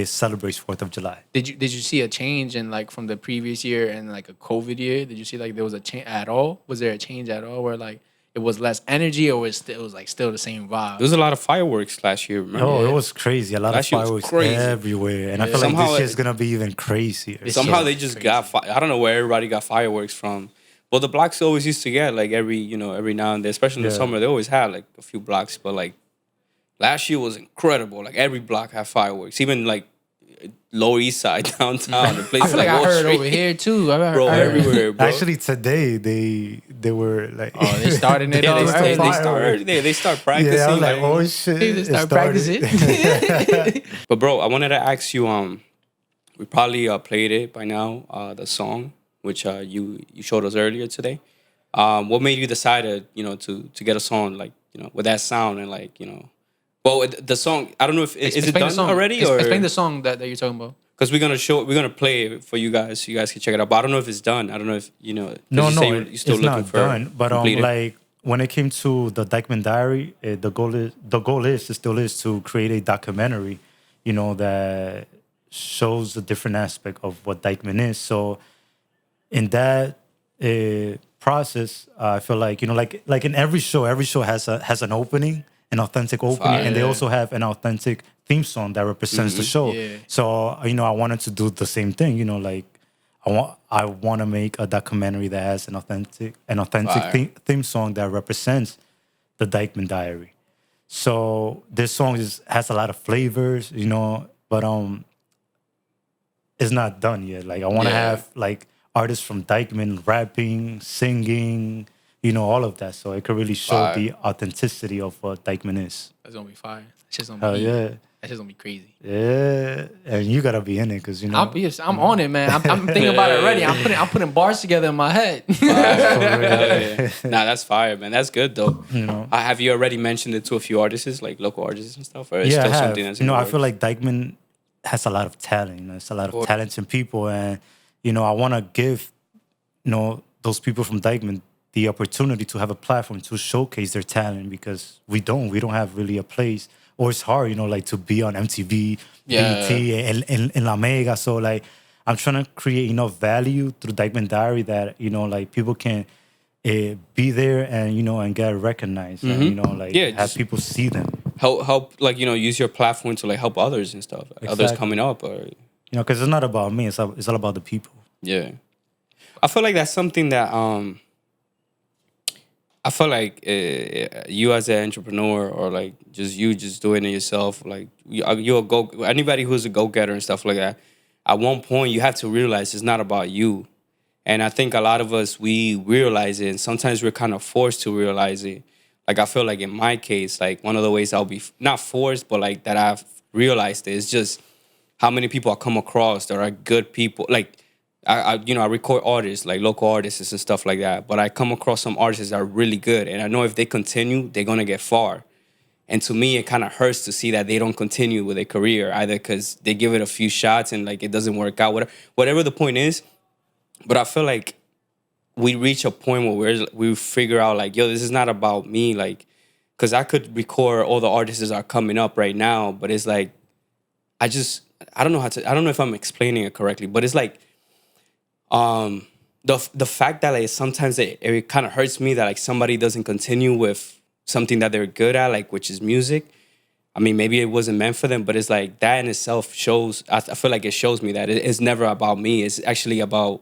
Speaker 4: celebrates 4th of July.
Speaker 3: Did you see a change in like from the previous year and like a COVID year? Did you see like there was a change at all? Was there a change at all where like it was less energy or it was like still the same vibe?
Speaker 1: There was a lot of fireworks last year, remember?
Speaker 4: Oh, it was crazy. A lot of fireworks everywhere. And I feel like this year's going to be even crazier.
Speaker 1: Somehow they just got, I don't know where everybody got fireworks from. Well, the blocks always used to get like every now and then, especially in the summer, they always had like a few blocks. But like last year was incredible. Like every block had fireworks, even like Lower East Side, downtown. The place
Speaker 3: I feel like I heard over here too. I heard
Speaker 1: everywhere, bro.
Speaker 4: Actually, today they were like,
Speaker 3: oh, they started it.
Speaker 1: They start practicing.
Speaker 4: Yeah, I was like, oh shit,
Speaker 3: they start practicing.
Speaker 1: But bro, I wanted to ask you. We probably played it by now. The song, which you showed us earlier today. What made you decide to get a song like with that sound and like Well, the song, I don't know if is it done already or
Speaker 3: explain the song that you're talking about.
Speaker 1: Because we're gonna play it for you guys, so you guys can check it out. But I don't know if it's done. I don't know if
Speaker 4: No,
Speaker 1: you're still
Speaker 4: it's
Speaker 1: looking
Speaker 4: not
Speaker 1: for
Speaker 4: done. But like when it came to the DyckmanDiary, the goal is still to create a documentary, that shows a different aspect of what Dyckman is. So in that process, I feel like like in every show has an opening. An authentic opening, and they also have an authentic theme song that represents the show. Yeah. So I wanted to do the same thing. Like I want to make a documentary that has an authentic theme song that represents the DyckmanDiary. So this song has a lot of flavors, but it's not done yet. Like I want to have like artists from Dyckman rapping, singing. All of that, so it could really show the authenticity of what Dyckman is.
Speaker 3: That's gonna be fire. That's just gonna be That just gonna be crazy.
Speaker 4: Yeah, and you gotta be in it because
Speaker 3: I'm on it, man. I'm thinking about it already. I'm putting bars together in my head.
Speaker 1: Nah, that's fire, man. That's good though. Have you already mentioned it to a few artists, like local artists and stuff, or is still something that's
Speaker 4: I feel like Dyckman has a lot of talent. It's a lot of talented people, and I want to give those people from Dyckman the opportunity to have a platform to showcase their talent, because we don't have really a place, or it's hard, like to be on MTV, BET, and La Mega. So like I'm trying to create enough value through DyckmanDiary that like people can be there and and get recognized, and have people see them.
Speaker 1: Help like use your platform to like help others and stuff, others coming up, or
Speaker 4: because it's not about me, it's all about the people.
Speaker 1: Yeah, I feel like that's something that I feel like you as an entrepreneur, or like just doing it yourself, like anybody who's a go-getter and stuff like that, at one point you have to realize it's not about you. And I think a lot of us, we realize it, and sometimes we're kind of forced to realize it. Like I feel like in my case, like one of the ways I'll be not forced, but like that I've realized it is just how many people I come across that are good people. Like I record artists, like local artists and stuff like that. But I come across some artists that are really good. And I know if they continue, they're going to get far. And to me, it kind of hurts to see that they don't continue with their career, either because they give it a few shots and like it doesn't work out, whatever the point is. But I feel like we reach a point where we figure out like, yo, this is not about me. Like, because I could record all the artists that are coming up right now, but it's like, I don't know if I'm explaining it correctly, but it's like, the fact that like sometimes it kind of hurts me that like somebody doesn't continue with something that they're good at, like which is music. I mean, maybe it wasn't meant for them, but it's like that in itself shows. I feel like it shows me that it's never about me. It's actually about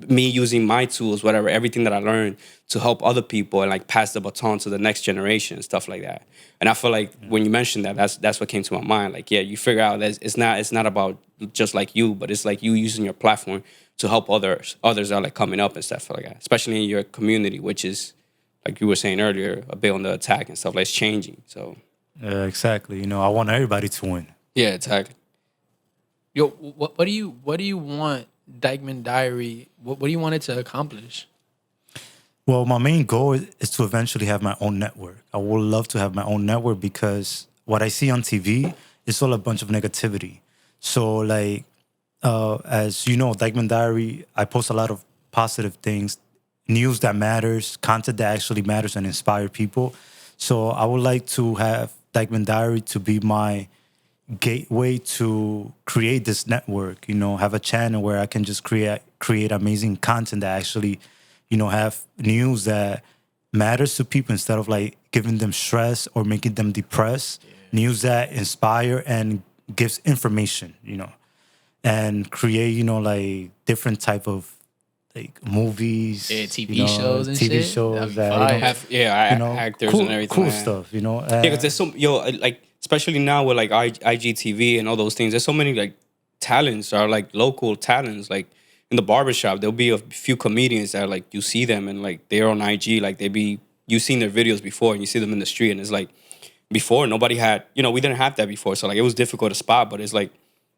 Speaker 1: me using my tools, whatever, everything that I learned to help other people and like pass the baton to the next generation and stuff like that. And I feel like when you mentioned that, that's what came to my mind. Like, yeah, you figure out that it's not about just like you, but it's like you using your platform to help others are like coming up and stuff like that, especially in your community, which is, like you were saying earlier, a bit on the attack and stuff like it's changing. So
Speaker 4: Yeah, exactly. You know, I want everybody to win.
Speaker 1: yeah, exactly.
Speaker 3: Yo, what do you want DyckmanDiary? What do you want it to accomplish?
Speaker 4: Well, my main goal is to eventually have my own network. I would love to have my own network because what I see on TV is all a bunch of negativity. So, like, as you know, DyckmanDiary, I post a lot of positive things, news that matters, content that actually matters and inspire people. So I would like to have DyckmanDiary to be my gateway to create this network, you know, have a channel where I can just create amazing content that actually, you know, have news that matters to people instead of like giving them stress or making them depressed. News that inspire and gives information, you know, and create, you know, like different type of like movies,
Speaker 3: TV shows and
Speaker 4: TV
Speaker 3: shit.
Speaker 4: shows
Speaker 3: That'd
Speaker 4: that,
Speaker 3: be
Speaker 4: you know,
Speaker 1: Have
Speaker 4: you know,
Speaker 1: actors
Speaker 4: cool,
Speaker 1: and everything.
Speaker 4: cool
Speaker 1: like that.
Speaker 4: stuff, you know.
Speaker 1: Yeah, because there's some like especially now with like IGTV and all those things. There's so many like talents or like local talents. Like in the barbershop, there'll be a few comedians that like you see them and like they're on IG. Like you've seen their videos before and you see them in the street and it's like before nobody had, you know, we didn't have that before. So like it was difficult to spot, but it's like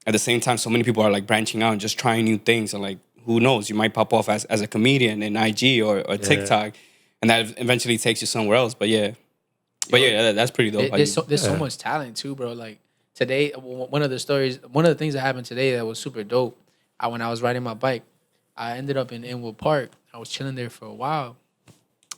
Speaker 1: at the same time so many people are like branching out and just trying new things and like who knows, you might pop off as a comedian in IG or TikTok and that eventually takes you somewhere else. But yeah. But yeah, that's pretty dope.
Speaker 3: There's so much talent too, bro. Like today, one of the things that happened today that was super dope. When I was riding my bike, I ended up in Inwood Park. I was chilling there for a while.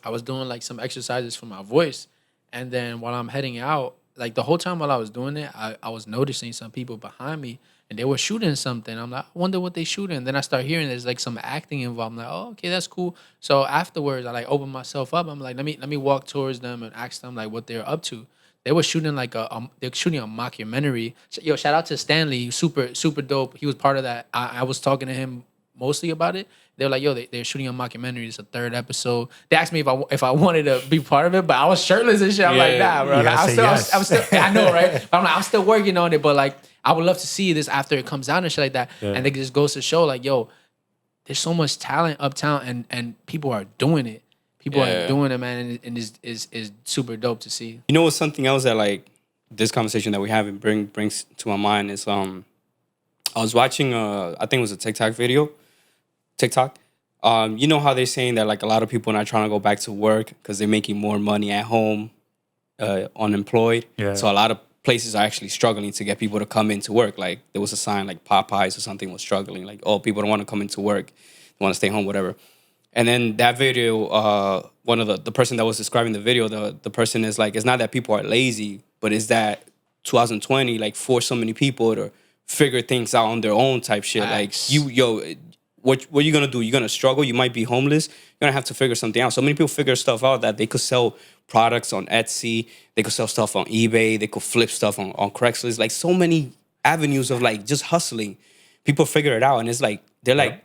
Speaker 3: I was doing like some exercises for my voice. And then while I'm heading out, like the whole time while I was doing it, I was noticing some people behind me and they were shooting something. I'm like, I wonder what they shooting. Then I start hearing there's like some acting involved. I'm like, oh, okay, that's cool. So afterwards, I like open myself up. I'm like, let me walk towards them and ask them like what they're up to. They were shooting like they're shooting a mockumentary. Yo, shout out to Stanley, super dope. He was part of that. I was talking to him mostly about it. They're like, yo, they're shooting a mockumentary. It's a 3rd episode. They asked me if I wanted to be part of it, but I was shirtless and shit. I'm like, nah, bro. Like, I'm still, I know, right? But I'm like, I'm still working on it. But like, I would love to see this after it comes out and shit like that. Yeah. And it just goes to show, like, yo, there's so much talent uptown, and people are doing it. People are doing it, man, and is super dope to see.
Speaker 1: You know what's something else that like this conversation that we have and brings to my mind is I was watching I think it was a TikTok. You know how they're saying that like a lot of people are not trying to go back to work because they're making more money at home, unemployed. Yeah. So a lot of places are actually struggling to get people to come into work. Like there was a sign like Popeyes or something was struggling. Like, oh, people don't want to come into work. They want to stay home, whatever. And then that video, one of the person that was describing the video, the person is like, it's not that people are lazy, but it's that 2020 like forced so many people to figure things out on their own type shit. Nice. Like what are you gonna do? You're gonna struggle. You might be homeless. You're gonna have to figure something out. So many people figure stuff out that they could sell products on Etsy. They could sell stuff on eBay. They could flip stuff on Craigslist. Like so many avenues of like just hustling. People figure it out, and it's like they're like,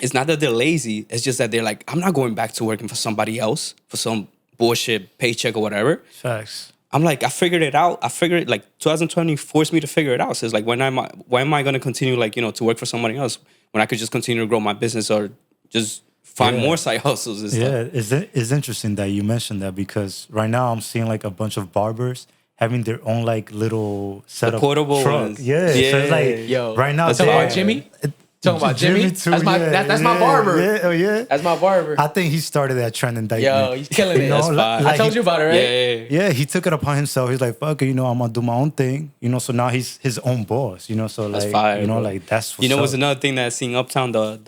Speaker 1: it's not that they're lazy. It's just that they're like, I'm not going back to working for somebody else for some bullshit paycheck or whatever.
Speaker 4: Facts.
Speaker 1: I'm like, I figured it out. Like 2020 forced me to figure it out. So it's like, why am I going to continue like, you know, to work for somebody else when I could just continue to grow my business or just find more side hustles and stuff?
Speaker 4: Yeah, it's interesting that you mentioned that because right now I'm seeing like a bunch of barbers having their own like little setup
Speaker 1: portable
Speaker 4: truck.
Speaker 1: ones.
Speaker 4: Yeah. So it's like,
Speaker 3: yo,
Speaker 4: right now.
Speaker 3: Talking about Jimmy? Talking about Jimmy?
Speaker 4: Too,
Speaker 3: that's my barber.
Speaker 4: Yeah, oh yeah.
Speaker 3: That's my barber.
Speaker 4: I think he started that trend in Dayton.
Speaker 3: Yo, he's killing it.
Speaker 1: That's
Speaker 3: like, I told you about it, right?
Speaker 1: Yeah.
Speaker 4: Yeah, he took it upon himself. He's like, fuck it, you know, I'm gonna do my own thing. You know, so now he's his own boss, you know, so like,
Speaker 1: fire,
Speaker 4: you know,
Speaker 1: bro.
Speaker 4: like that's what's
Speaker 1: You know what's
Speaker 4: up.
Speaker 1: another thing that's seeing uptown, the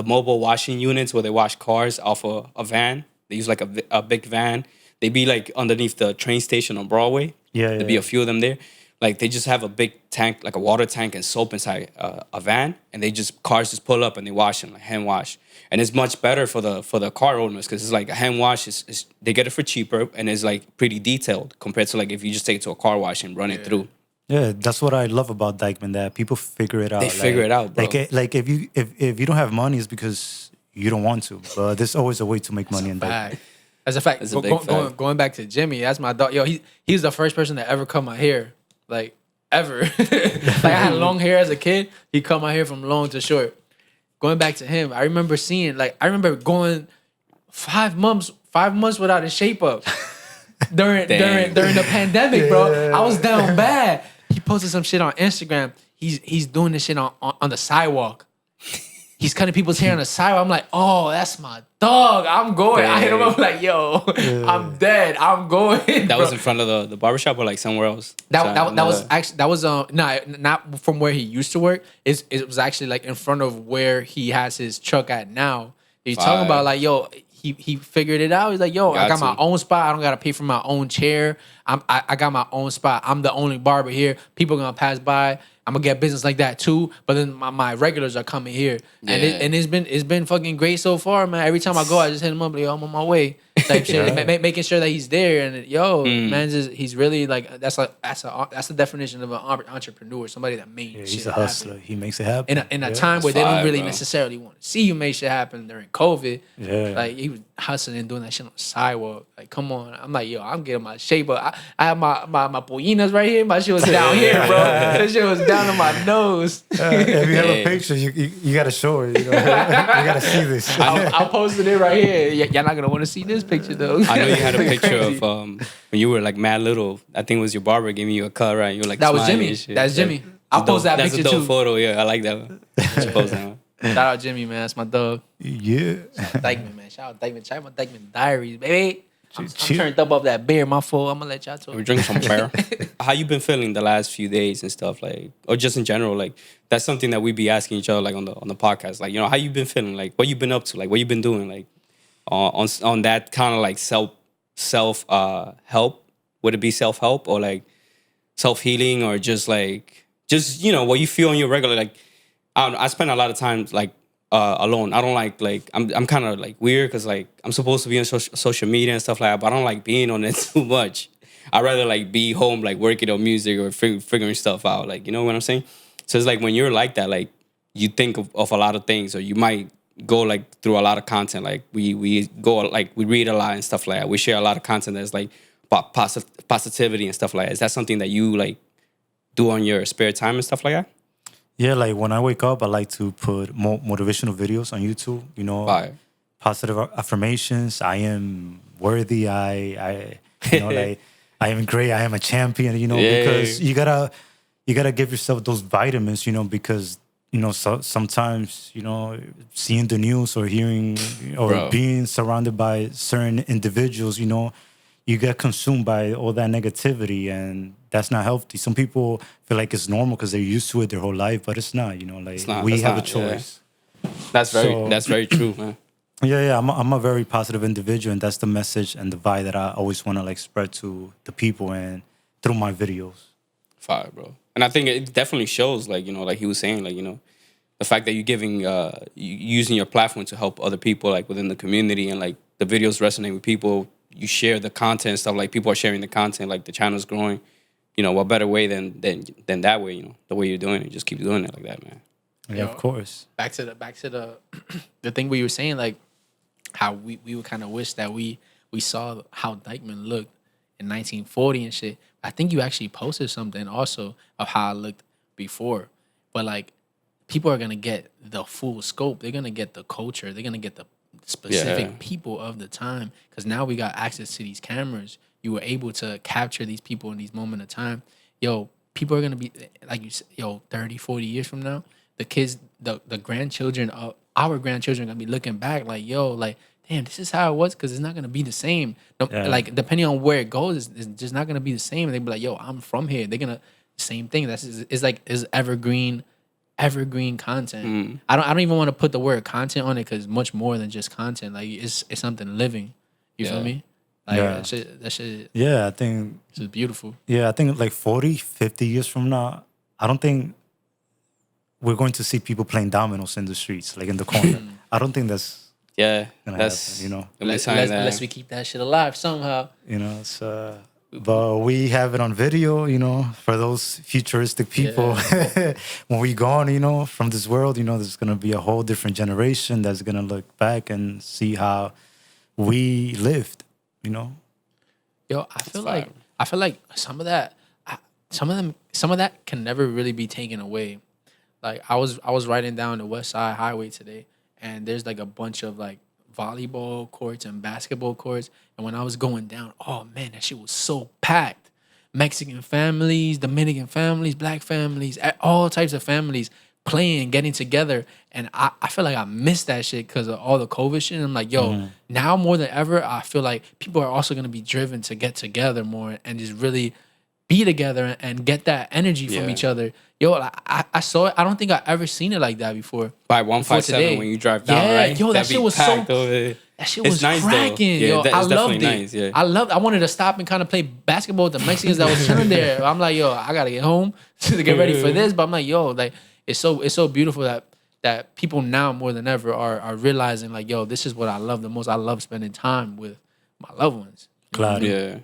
Speaker 1: mobile washing units where they wash cars off a van. They use like a big van. They be like underneath the train station on Broadway.
Speaker 4: Yeah,
Speaker 1: There'd be a few of them there. like they just have a big tank, like a water tank and soap inside a van, and cars just pull up and they wash them, like hand wash. And it's much better for the car owners because it's like a hand wash is they get it for cheaper and it's like pretty detailed compared to like if you just take it to a car wash and run it through.
Speaker 4: Yeah, that's what I love about Dyckman, that people figure it out.
Speaker 1: They figure it out, bro.
Speaker 4: Like if you don't have money, it's because you don't want to. But there's always a way to make money in Dyckman.
Speaker 3: That's a fact.
Speaker 1: That's a big fact.
Speaker 3: Going back to Jimmy, that's my dog. Yo, he's the first person that ever cut my hair, like ever. Like I had long hair as a kid. He cut my hair from long to short. Going back to him, I remember going 5 months without a shape up during the pandemic, bro. I was down bad. He posted some shit on Instagram. He's doing this shit on the sidewalk. He's cutting people's hair on the sidewalk. I'm like, oh, that's my dog. I'm going. I hit him up like, yo, I'm dead. I'm going.
Speaker 1: That was in front of the barbershop or like somewhere else?
Speaker 3: That was not from where he used to work. It was actually like in front of where he has his truck at now. He's talking about like, yo, he figured it out. He's like, yo, I got my own spot. I don't gotta pay for my own chair. I got my own spot. I'm the only barber here. People gonna pass by. I'm gonna get business like that too. But then my regulars are coming here, and it's been fucking great so far, man. Every time I go, I just hit him up, like, yo, I'm on my way, type shit, making sure that he's there. And man, he's really like that's the definition of an entrepreneur, somebody that made shit
Speaker 4: he's a hustler.
Speaker 3: happen.
Speaker 4: He makes it happen
Speaker 3: In a time where they don't really necessarily want to see you make shit happen during COVID.
Speaker 4: Yeah,
Speaker 3: like he was hustling and doing that shit on the sidewalk. Like, come on, I'm like, yo, I'm getting my shape up. I have my pollinas right here. My shit was down here, bro. That shit was down on my nose.
Speaker 4: If you have a picture, you gotta show it. You gotta see this.
Speaker 3: I posted it right here. Y'all not gonna want to see this picture though.
Speaker 1: I know you had a picture of when you were like mad little. I think it was your barber giving you a cut, right? You were like,
Speaker 3: that was Jimmy. That's Jimmy. I'll post that picture too.
Speaker 1: That's a dope photo. Yeah, I like that one. Post that one.
Speaker 3: Shout out Jimmy, man. That's my dog.
Speaker 4: Yeah.
Speaker 3: Dyckman, man. Shout out Dyckman. Check my Dyckman diaries, baby. I'm turned up off that beer, my fault. I'm gonna let y'all talk.
Speaker 1: We're drinking some beer. How you been feeling the last few days and stuff, like, or just in general, like that's something that we be asking each other, like on the podcast, like, you know, how you been feeling, like what you been up to, like what you been doing, like on that kind of like self help. Would it be self help or like self healing or just you know what you feel on your regular, like I spend a lot of time like alone. I don't like I'm kind of like weird because like I'm supposed to be on social media and stuff like that, but I don't like being on it too much. I'd rather like be home, like working on music or figuring stuff out, like, you know what I'm saying? So it's like when you're like that, like you think of a lot of things, or you might go like through a lot of content. Like we go, like we read a lot and stuff like that. We share a lot of content that's like about positivity and stuff like that. Is that something that you like do on your spare time and stuff like that?
Speaker 4: Yeah, like when I wake up, I like to put more motivational videos on YouTube. You know, positive affirmations. I am worthy. I you know, like I am great. I am a champion. You know, because you gotta give yourself those vitamins. You know, because you know sometimes you know seeing the news or hearing or being surrounded by certain individuals. You know, you get consumed by all that negativity, and that's not healthy. Some people feel like it's normal because they're used to it their whole life, but it's not. You know, like we have a choice.
Speaker 1: Yeah. That's very true, man.
Speaker 4: Yeah. I'm a very positive individual, and that's the message and the vibe that I always want to like spread to the people and through my videos.
Speaker 1: Fire, bro. And I think it definitely shows, like, you know, like he was saying, like, you know, the fact that you're giving, using your platform to help other people, like within the community, and like the videos resonate with people. You share the content and stuff, like people are sharing the content, like the channel's growing. You know, what better way than that way, you know, the way you're doing it. Just keep doing it like that, man.
Speaker 4: Yeah, of course.
Speaker 3: Back to the the thing we were saying, like how we would kind of wish that we saw how Dyckman looked in 1940 and shit. I think you actually posted something also of how I looked before. But like people are gonna get the full scope. They're gonna get the culture. They're gonna get the specific people of the time, because now we got access to these cameras. You were able to capture these people in these moments of time. Yo, people are gonna be like you said, 30, 40 years from now, the kids, the grandchildren of our grandchildren are gonna be looking back like, yo, like, damn, this is how it was, because it's not gonna be the same. Like depending on where it goes, it's just not gonna be the same. And they be like, yo, I'm from here. They're gonna same thing. It's evergreen content. I don't even want to put the word content on it, because much more than just content. Like it's something living. You feel me? Like
Speaker 4: Yeah.
Speaker 3: that shit
Speaker 4: Yeah, I think.
Speaker 3: is beautiful.
Speaker 4: Yeah, I think like 40, 50 years from now, I don't think we're going to see people playing dominoes in the streets, like in the corner. I don't think that's
Speaker 1: Yeah,
Speaker 4: gonna
Speaker 1: that's
Speaker 4: happen.
Speaker 3: Unless we keep that shit alive somehow.
Speaker 4: It's but we have it on video, for those futuristic people. When we gone, from this world, there's gonna be a whole different generation that's gonna look back and see how we lived.
Speaker 3: Yo, I feel like some of that, some of that can never really be taken away. Like I was riding down the West Side Highway today, and there's like a bunch of like volleyball courts and basketball courts. And when I was going down, oh man, that shit was so packed. Mexican families, Dominican families, black families, all types of families playing, getting together. And I feel like I missed that shit because of all the COVID shit. And I'm like, yo, now more than ever, I feel like people are also going to be driven to get together more and just really be together and get that energy from each other. Yo, I saw it. I don't think I ever seen it like that before.
Speaker 1: By 157 when you drive down, right?
Speaker 3: Yo, that shit was so... That shit was
Speaker 1: nice
Speaker 3: cracking.
Speaker 1: Yeah,
Speaker 3: yo, I loved it.
Speaker 1: Nice, yeah.
Speaker 3: I wanted to stop and kind of play basketball with the Mexicans that was chilling there. I'm like, yo, I gotta get home to get ready for this. But I'm like, yo, like it's so beautiful that people now more than ever are realizing like, yo, this is what I love the most. I love spending time with my loved ones.
Speaker 4: Yeah.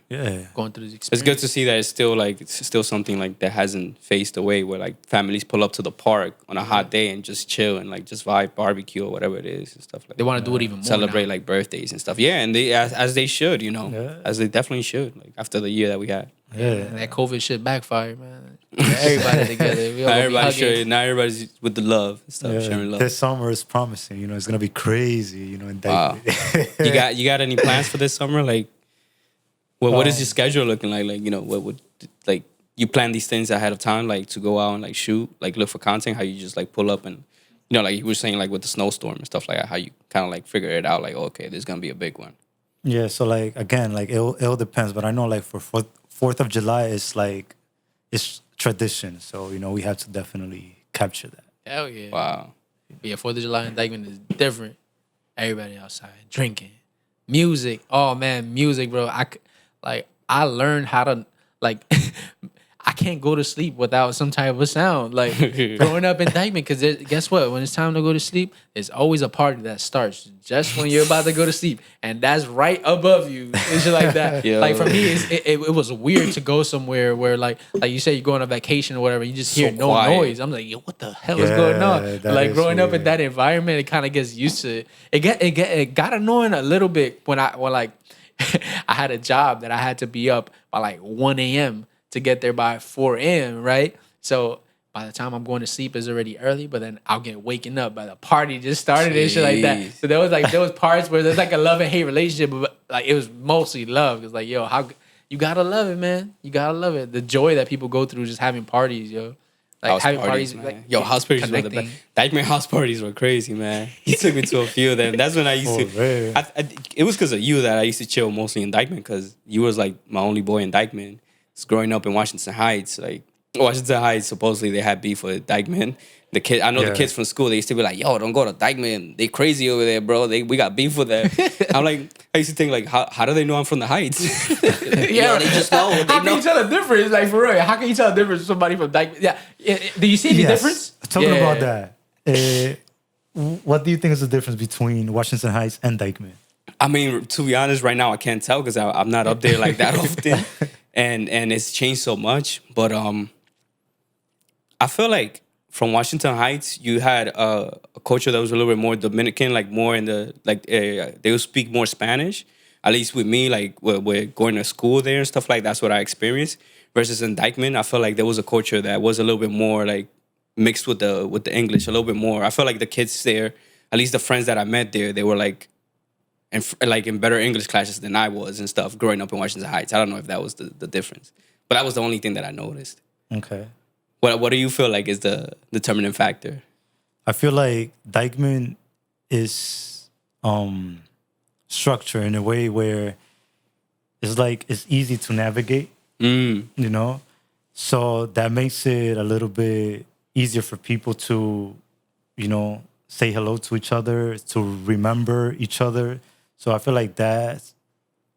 Speaker 3: Going through this experience.
Speaker 1: It's good to see that it's still something like that hasn't phased away, where like families pull up to the park on a hot day and just chill and like just vibe, barbecue or whatever it is and stuff like that.
Speaker 3: They want to do it even more.
Speaker 1: Celebrate
Speaker 3: now.
Speaker 1: like birthdays and stuff. Yeah, and they as they should, as they definitely should. Like after the year that we had.
Speaker 4: Yeah.
Speaker 3: And that COVID shit backfired, man. Everybody together. We all
Speaker 1: Now everybody's with the love and stuff, sharing love.
Speaker 4: This summer is promising. It's gonna be crazy. In
Speaker 1: Wow. You got any plans for this summer? Like, what is your schedule looking like? Like, what would like you plan these things ahead of time, like to go out and like shoot, like look for content? How you just like pull up and like you were saying, like with the snowstorm and stuff like that, how you kind of like figure it out, like okay, there's gonna be a big one.
Speaker 4: Yeah. So like again, like it depends, but I know like for 4th of July, it's tradition. So we have to definitely capture that.
Speaker 3: Hell yeah.
Speaker 1: Wow.
Speaker 3: Yeah, 4th of July in Dyckman is different. Everybody outside drinking, music. Oh man, music, bro. I learned how to like. I can't go to sleep without some type of sound. Like growing up in Dyckman, because guess what? When it's time to go to sleep, there's always a party that starts just when you're about to go to sleep, and that's right above you and shit like that.
Speaker 1: Yo.
Speaker 3: Like for me, it was weird to go somewhere where like you say you go on a vacation or whatever, you just hear no
Speaker 1: quiet.
Speaker 3: noise. I'm like, yo, what the hell is going on? Like growing up in that environment, it kind of gets used to it. It got annoying a little bit when I had a job that I had to be up by like 1 a.m. to get there by 4 a.m., right? So by the time I'm going to sleep, it's already early, but then I'll get waking up by the party just started and shit like that. So there was parts where there's like a love and hate relationship, but like it was mostly love. It's like, yo, how you gotta love it, man. You gotta love it. The joy that people go through just having parties, yo. Like
Speaker 1: House
Speaker 3: having
Speaker 1: parties,
Speaker 3: parties,
Speaker 1: man. Yo, house parties were the best. Dyckman house parties were crazy, man. He took me to a few of them. That's when I used to. It was because of you that I used to chill mostly in Dyckman, because you was like my only boy in Dyckman. Growing up in Washington Heights, like Washington Heights, supposedly they had beef with Dyckman. The kids from school, they used to be like, "Yo, don't go to Dyckman. They crazy over there, bro. We got beef with them." I'm like, I used to think like, how do they know I'm from the Heights?
Speaker 3: Yeah, they just know. How can you tell the difference? Like for real, how can you tell the difference from somebody from Dyckman? Yeah, do you see any difference?
Speaker 4: Talking about that, what do you think is the difference between Washington Heights and Dyckman?
Speaker 1: I mean, to be honest, right now I can't tell because I'm not up there like that often. And it's changed so much, but I feel like from Washington Heights, you had a culture that was a little bit more Dominican, like more in the they would speak more Spanish. At least with me, like we're going to school there and stuff like that's what I experienced. Versus in Dyckman, I felt like there was a culture that was a little bit more like mixed with the English, a little bit more. I felt like the kids there, at least the friends that I met there, they were like. And like in better English classes than I was and stuff growing up in Washington Heights. I don't know if that was the difference, but that was the only thing that I noticed.
Speaker 4: Okay.
Speaker 1: What do you feel like is the determining factor?
Speaker 4: I feel like Dyckman is structured in a way where it's easy to navigate, so that makes it a little bit easier for people to, say hello to each other, to remember each other. So I feel like that's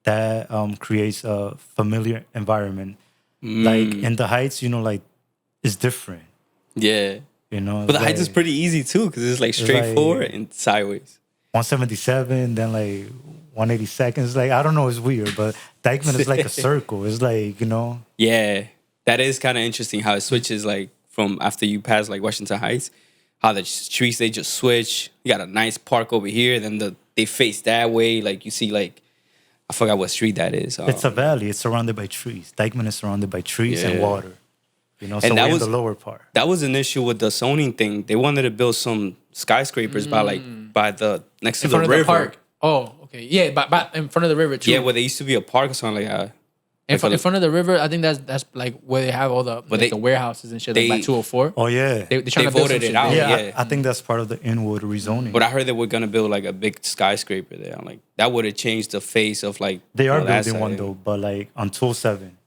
Speaker 4: that creates a familiar environment. Like in the Heights, like it's different.
Speaker 1: Yeah.
Speaker 4: But
Speaker 1: the Heights is pretty easy too because it's like straightforward and sideways.
Speaker 4: 177, then like 182nd. It's like, I don't know, it's weird, but Dyckman is like a circle. It's like,
Speaker 1: Yeah, that is kind of interesting how it switches like from after you pass like Washington Heights, how the streets, they just switch. You got a nice park over here, then they face that way. Like you see like, I forgot what street that is.
Speaker 4: It's a valley. It's surrounded by trees. Dyckman is surrounded by trees and water. So
Speaker 1: and that
Speaker 4: we're
Speaker 1: was
Speaker 4: in the lower part.
Speaker 1: That was an issue with the zoning thing. They wanted to build some skyscrapers by the next to the river.
Speaker 3: The park. Oh, okay. Yeah, but in front of the river too.
Speaker 1: Yeah, where there used to be a park or something like that.
Speaker 3: In front of the river, I think that's like where they have all the the warehouses and shit, like by 204.
Speaker 4: Oh yeah,
Speaker 3: they trying to
Speaker 1: voted it out.
Speaker 4: Yeah, I think that's part of the Inwood rezoning.
Speaker 1: But I heard they were gonna build like a big skyscraper there. I'm like, that would have changed the face of like.
Speaker 4: They are building one though, but like on 207.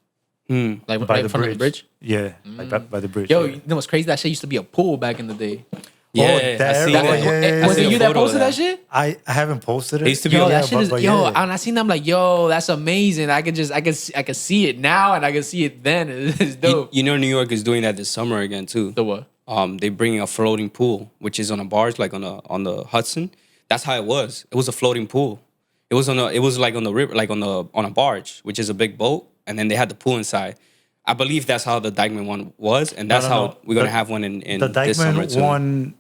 Speaker 3: Like
Speaker 4: by
Speaker 3: right in front of the bridge.
Speaker 4: Yeah, like by the bridge.
Speaker 3: Yo,
Speaker 4: yeah.
Speaker 3: you know what's crazy? That shit used to be a pool back in the day.
Speaker 1: Yeah,
Speaker 3: Was it you that posted that shit?
Speaker 4: I haven't posted it.
Speaker 1: It used to be
Speaker 3: Yo, that shit is
Speaker 4: yeah.
Speaker 3: and I seen them like, yo, that's amazing. I can see it now and I can see it then. It's dope.
Speaker 1: New York is doing that this summer again too.
Speaker 3: The what?
Speaker 1: They bringing a floating pool, which is on a barge, like on the Hudson. That's how it was. It was a floating pool. It was like on the river, like on a barge, which is a big boat, and then they had the pool inside. I believe that's how the Dyckman one was, and that's how we're gonna have one in
Speaker 4: the
Speaker 1: this summer too.
Speaker 4: Dyckman one.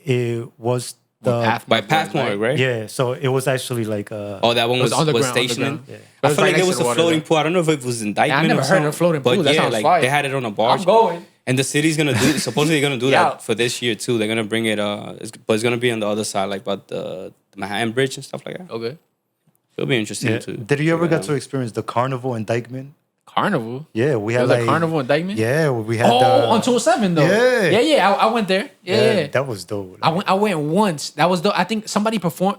Speaker 4: It was
Speaker 1: by Pathmark, right?
Speaker 4: Yeah, so it was actually like
Speaker 1: that one was stationing.
Speaker 4: Yeah.
Speaker 1: I feel like there was a floating pool. I don't know if it was in Dyckman.
Speaker 3: I never heard of a floating pool. That sounds fire.
Speaker 1: They had it on a barge.
Speaker 3: I'm going.
Speaker 1: And the city's gonna supposedly gonna do that for this year too. They're gonna bring it. But it's gonna be on the other side, like about the Manhattan Bridge and stuff like that.
Speaker 3: Okay.
Speaker 1: It'll be interesting too.
Speaker 4: Did you ever get to experience the carnival in Dyckman?
Speaker 3: Carnival?
Speaker 4: Yeah, we had
Speaker 3: like a carnival in Dyckman?
Speaker 4: Yeah, we had
Speaker 3: on 207 though.
Speaker 4: Yeah.
Speaker 3: I went there. Yeah.
Speaker 4: That was dope.
Speaker 3: I went once. That was dope. I think somebody performed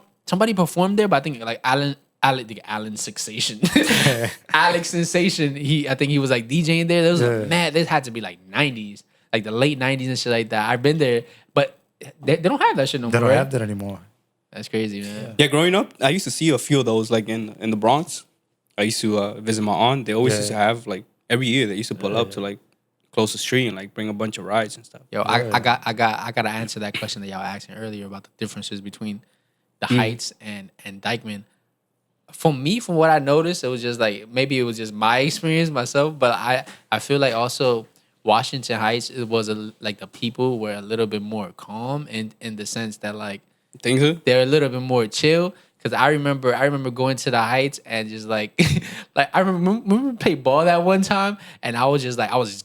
Speaker 3: there, but I think like Alan Sensation. Alex Sensation. I think he was like DJing there. There was this had to be like 90s, like the late 90s and shit like that. I've been there, but they don't have that shit no more.
Speaker 4: They don't have that anymore.
Speaker 3: That's crazy, man.
Speaker 1: Yeah, growing up, I used to see a few of those like in the Bronx. I used to visit my aunt. They always used to have like every year they used to pull up to like close the street and like bring a bunch of rides and stuff.
Speaker 3: Yo, I gotta answer that question that y'all asking earlier about the differences between the Heights and Dyckman. For me, from what I noticed, it was just like maybe it was just my experience myself, but I feel like also Washington Heights, it was like the people were a little bit more calm in the sense that like they're a little bit more chill. Cause I remember going to the Heights and just like I remember played ball that one time and I was just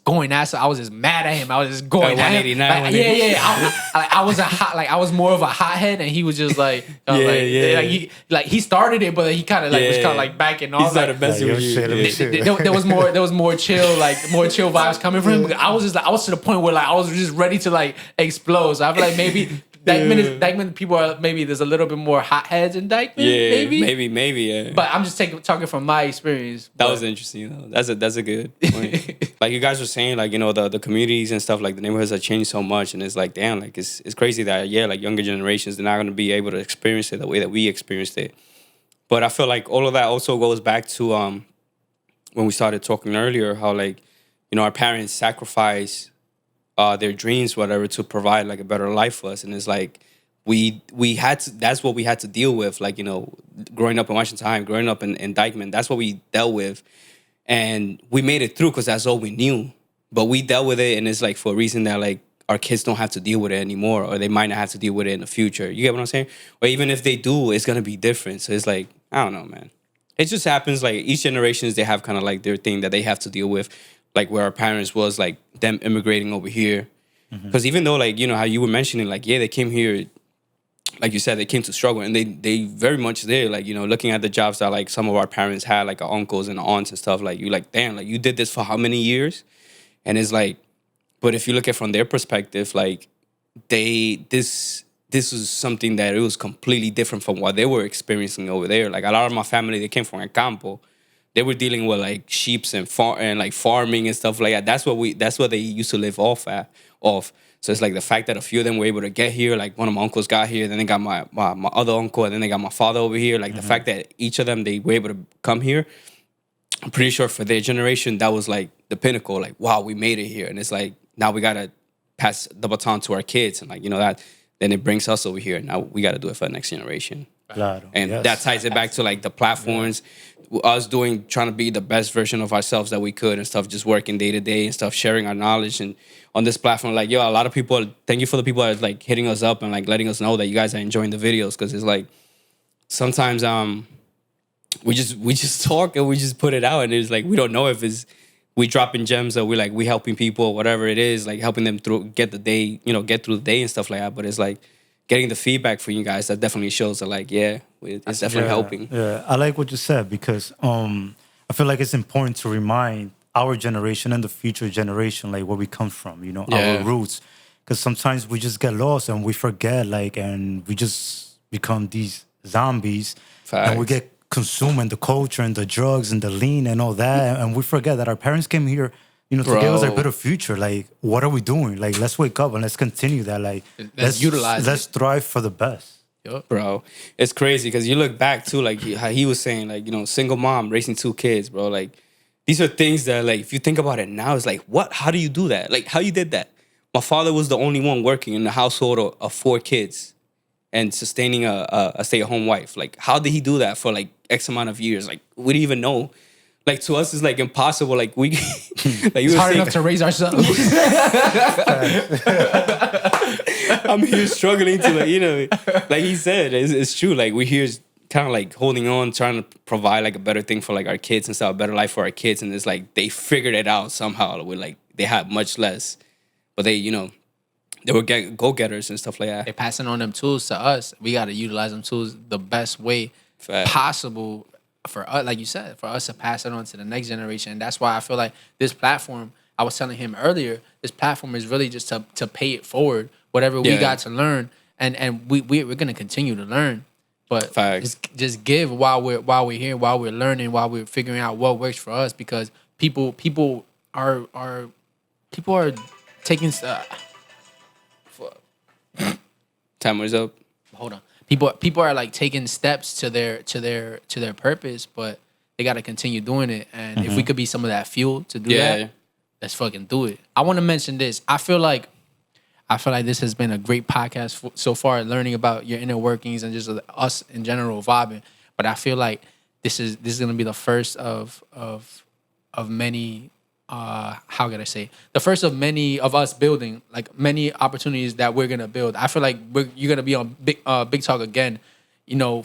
Speaker 3: going at him. I was just mad at him. I was just going at him. I was I was more of a hothead and he was just like he started it, but he kind of was kind of like backing off.
Speaker 1: He started messing with you.
Speaker 3: There was more chill vibes coming from him. I was to the point where like I was just ready to like explode. So I feel like maybe. Dyckman people are maybe there's a little bit more hotheads in Dyckman.
Speaker 1: Maybe, yeah.
Speaker 3: But I'm just talking from my experience.
Speaker 1: That was interesting though. That's a good point. Like you guys were saying, like the communities and stuff, like the neighborhoods have changed so much, and it's like damn, like it's crazy that like younger generations they're not gonna be able to experience it the way that we experienced it. But I feel like all of that also goes back to when we started talking earlier, how like our parents sacrifice their dreams, whatever, to provide like a better life for us. And it's like we had to, that's what we had to deal with, like, growing up in Washington Heights, growing up in Dyckman, that's what we dealt with. And we made it through because that's all we knew. But we dealt with it, and it's like for a reason that like our kids don't have to deal with it anymore, or they might not have to deal with it in the future. You get what I'm saying? Or even if they do, it's gonna be different. So it's like, I don't know, man. It just happens, like each generations, they have kind of like their thing that they have to deal with. Like where our parents was, like them immigrating over here. Because even though, like, how you were mentioning, like, yeah, they came here, like you said, they came to struggle, and they very much there, like, looking at the jobs that like some of our parents had, like our uncles and aunts and stuff, like you like, damn, like you did this for how many years? And it's like, but if you look at it from their perspective, like this was something that it was completely different from what they were experiencing over there. Like a lot of my family, they came from El Campo. They were dealing with like sheep and like farming and stuff like that. That's what they used to live off. So it's like the fact that a few of them were able to get here, like one of my uncles got here, then they got my other uncle, and then they got my father over here. Like the fact that each of them, they were able to come here, I'm pretty sure for their generation, that was like the pinnacle. Like, wow, we made it here. And it's like, now we got to pass the baton to our kids. And like, that, then it brings us over here. Now we got to do it for the next generation.
Speaker 4: Claro.
Speaker 1: And that ties it back to like the platforms, us trying to be the best version of ourselves that we could and stuff, just working day to day and stuff, sharing our knowledge. And on this platform, like, a lot of people, thank you for the people that are like hitting us up and like letting us know that you guys are enjoying the videos. Cause it's like, sometimes we just talk and we just put it out, and it's like, we don't know if it's, we dropping gems or we helping people or whatever it is, like helping them get through the day and stuff like that. But it's like, getting the feedback from you guys, that definitely shows that like, it's definitely helping.
Speaker 4: Yeah, I like what you said, because I feel like it's important to remind our generation and the future generation like where we come from, our roots. Because sometimes we just get lost and we forget, like, and we just become these zombies.
Speaker 1: Facts.
Speaker 4: And we get consumed in the culture and the drugs and the lean and all that, and we forget that our parents came here, to give us a better future. Like, what are we doing? Like, let's wake up and let's continue that. Like, let's utilize. Let's strive for the best.
Speaker 1: Yep. Bro, it's crazy because you look back too, like how he was saying, like, single mom raising 2 kids, bro. Like, these are things that, like, if you think about it now, it's like, what? How do you do that? Like, how you did that? My father was the only one working in the household of 4 kids and sustaining a stay-at-home wife. Like, how did he do that for like X amount of years? Like, we didn't even know. Like, to us, it's like impossible. Like, we, like,
Speaker 3: it's hard enough to raise ourselves.
Speaker 1: I'm here struggling to, like he said, it's true. Like, we're here kind of like holding on, trying to provide like a better thing for like our kids and stuff, a better life for our kids. And it's like they figured it out somehow. With like, they had much less, but they, they were go-getters and stuff like that.
Speaker 3: They're passing on them tools to us. We got to utilize them tools the best way possible. For us, like you said, for us to pass it on to the next generation. And that's why I feel like this platform, I was telling him earlier, this platform is really just to pay it forward, whatever we got to learn. And we're going to continue to learn. But just give while we're here, while we're learning, while we're figuring out what works for us, because people are taking
Speaker 1: Timer's up.
Speaker 3: Hold on. People are like taking steps to their purpose, but they got to continue doing it. And if we could be some of that fuel to do that, let's fucking do it. I want to mention this. I feel like this has been a great podcast so far, learning about your inner workings and just us in general vibing. But I feel like this is gonna be the first of many. How can I say? The first of many of us building, like many opportunities that we're gonna build. I feel like you're gonna be on big talk again,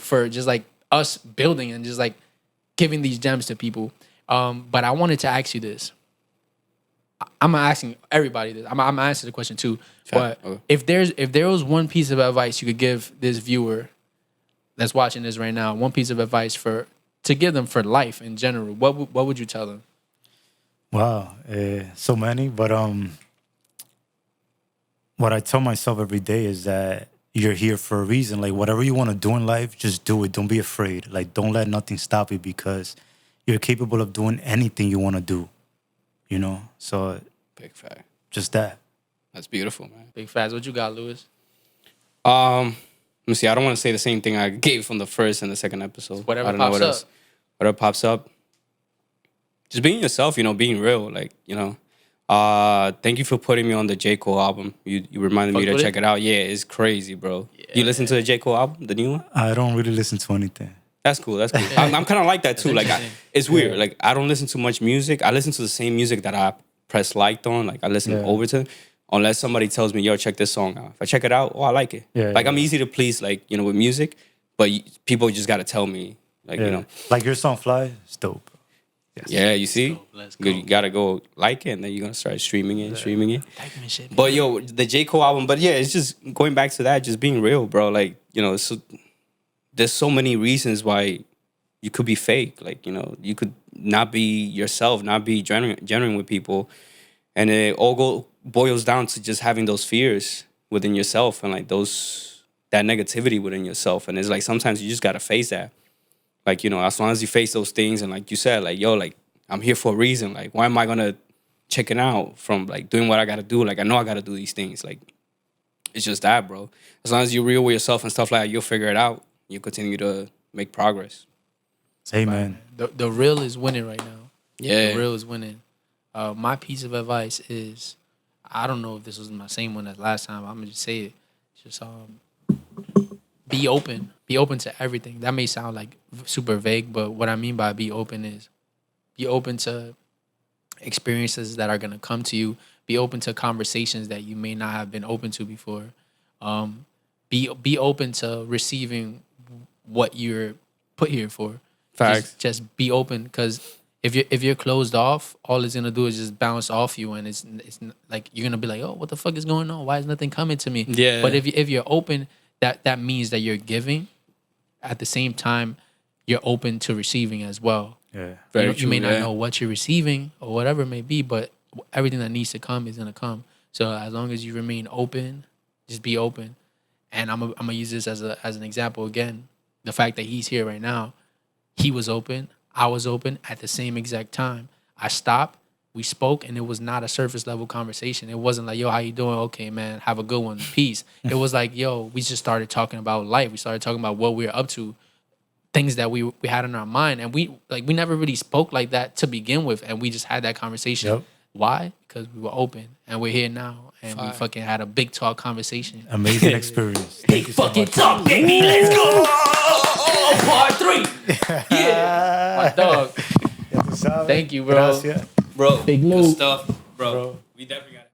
Speaker 3: for just like us building and just like giving these gems to people. But I wanted to ask you this. I'm asking everybody this. I'm answering the question too. But if there was one piece of advice you could give this viewer that's watching this right now, one piece of advice to give them for life in general, what would you tell them?
Speaker 4: Wow, so many. But what I tell myself every day is that you're here for a reason. Like, whatever you want to do in life, just do it. Don't be afraid. Like, don't let nothing stop you, because you're capable of doing anything you want to do. So
Speaker 1: big fact.
Speaker 4: Just that.
Speaker 1: That's beautiful, man.
Speaker 3: Big facts. What you got, Lewis?
Speaker 1: Let me see. I don't want to say the same thing I gave from the first and the second episode.
Speaker 3: Whatever
Speaker 1: pops up. Just being yourself, being real. Like, thank you for putting me on the J. Cole album. You reminded me to check it out. Yeah, it's crazy, bro. Yeah. You listen to the J. Cole album, the new one?
Speaker 4: I don't really listen to anything.
Speaker 1: That's cool. I'm kind of like that too. Like, it's weird. Like, I don't listen to much music. I listen to the same music that I press liked on. Like, I listen over to, unless somebody tells me, yo, check this song out. If I check it out, I like it. Yeah, like, I'm easy to please, like, with music, but people just got to tell me, like,
Speaker 4: Like, your song Fly, it's dope.
Speaker 1: Yes. Yeah, you see? Let's go. You got to go like it, and then you're going to start streaming it. But, yo, the J. Cole album, but yeah, it's just going back to that, just being real, bro. Like, there's so many reasons why you could be fake. Like, you could not be yourself, not be genuine with people. And it all boils down to just having those fears within yourself and like that negativity within yourself. And it's like, sometimes you just got to face that. Like, as long as you face those things and like you said, like, yo, like, I'm here for a reason. Like, why am I going to checking out from like doing what I gotta do. Like I know I gotta do these things. Like it's just that, bro. As long as you're real with yourself and stuff like that, you'll figure it out. You continue to make progress.
Speaker 4: Amen.
Speaker 3: The real is winning right now.
Speaker 1: Yeah.
Speaker 3: The real is winning. My piece of advice is, I don't know if this was my same one as last time. I'm gonna just say it. Just be open. Be open to everything. That may sound like super vague, but what I mean by be open is be open to experiences that are gonna come to you. Be open to conversations that you may not have been open to before. Be open to receiving what you're put here for.
Speaker 1: Facts.
Speaker 3: Just be open, because if you're closed off, all it's gonna do is just bounce off you, and it's like you're gonna be like, oh, what the fuck is going on? Why is nothing coming to me?
Speaker 1: Yeah.
Speaker 3: But if you're open, that means that you're giving. At the same time, you're open to receiving as well.
Speaker 4: Yeah.
Speaker 3: You may not know what you're receiving or whatever it may be, but everything that needs to come is gonna come. So as long as you remain open, just be open. And I'm gonna use this as an example again. The fact that he's here right now, he was open, I was open at the same exact time. I stopped, we spoke, and it was not a surface level conversation. It wasn't like, yo, how you doing? Okay, man, have a good one, peace. It was like, yo, we just started talking about life. We started talking about what we were up to, things that we had in our mind, and we never really spoke like that to begin with, and we just had that conversation.
Speaker 4: Yep.
Speaker 3: Why? Because we were open, and we're here now, and we fucking had a big talk conversation.
Speaker 4: Amazing experience. Thank you so
Speaker 3: Fucking
Speaker 4: much.
Speaker 3: talk, baby. Let's go. Part 3. Yeah, my dog. Thank you, bro.
Speaker 4: Gracias.
Speaker 1: Bro,
Speaker 3: Big
Speaker 1: good
Speaker 3: move.
Speaker 1: stuff. Bro, we definitely got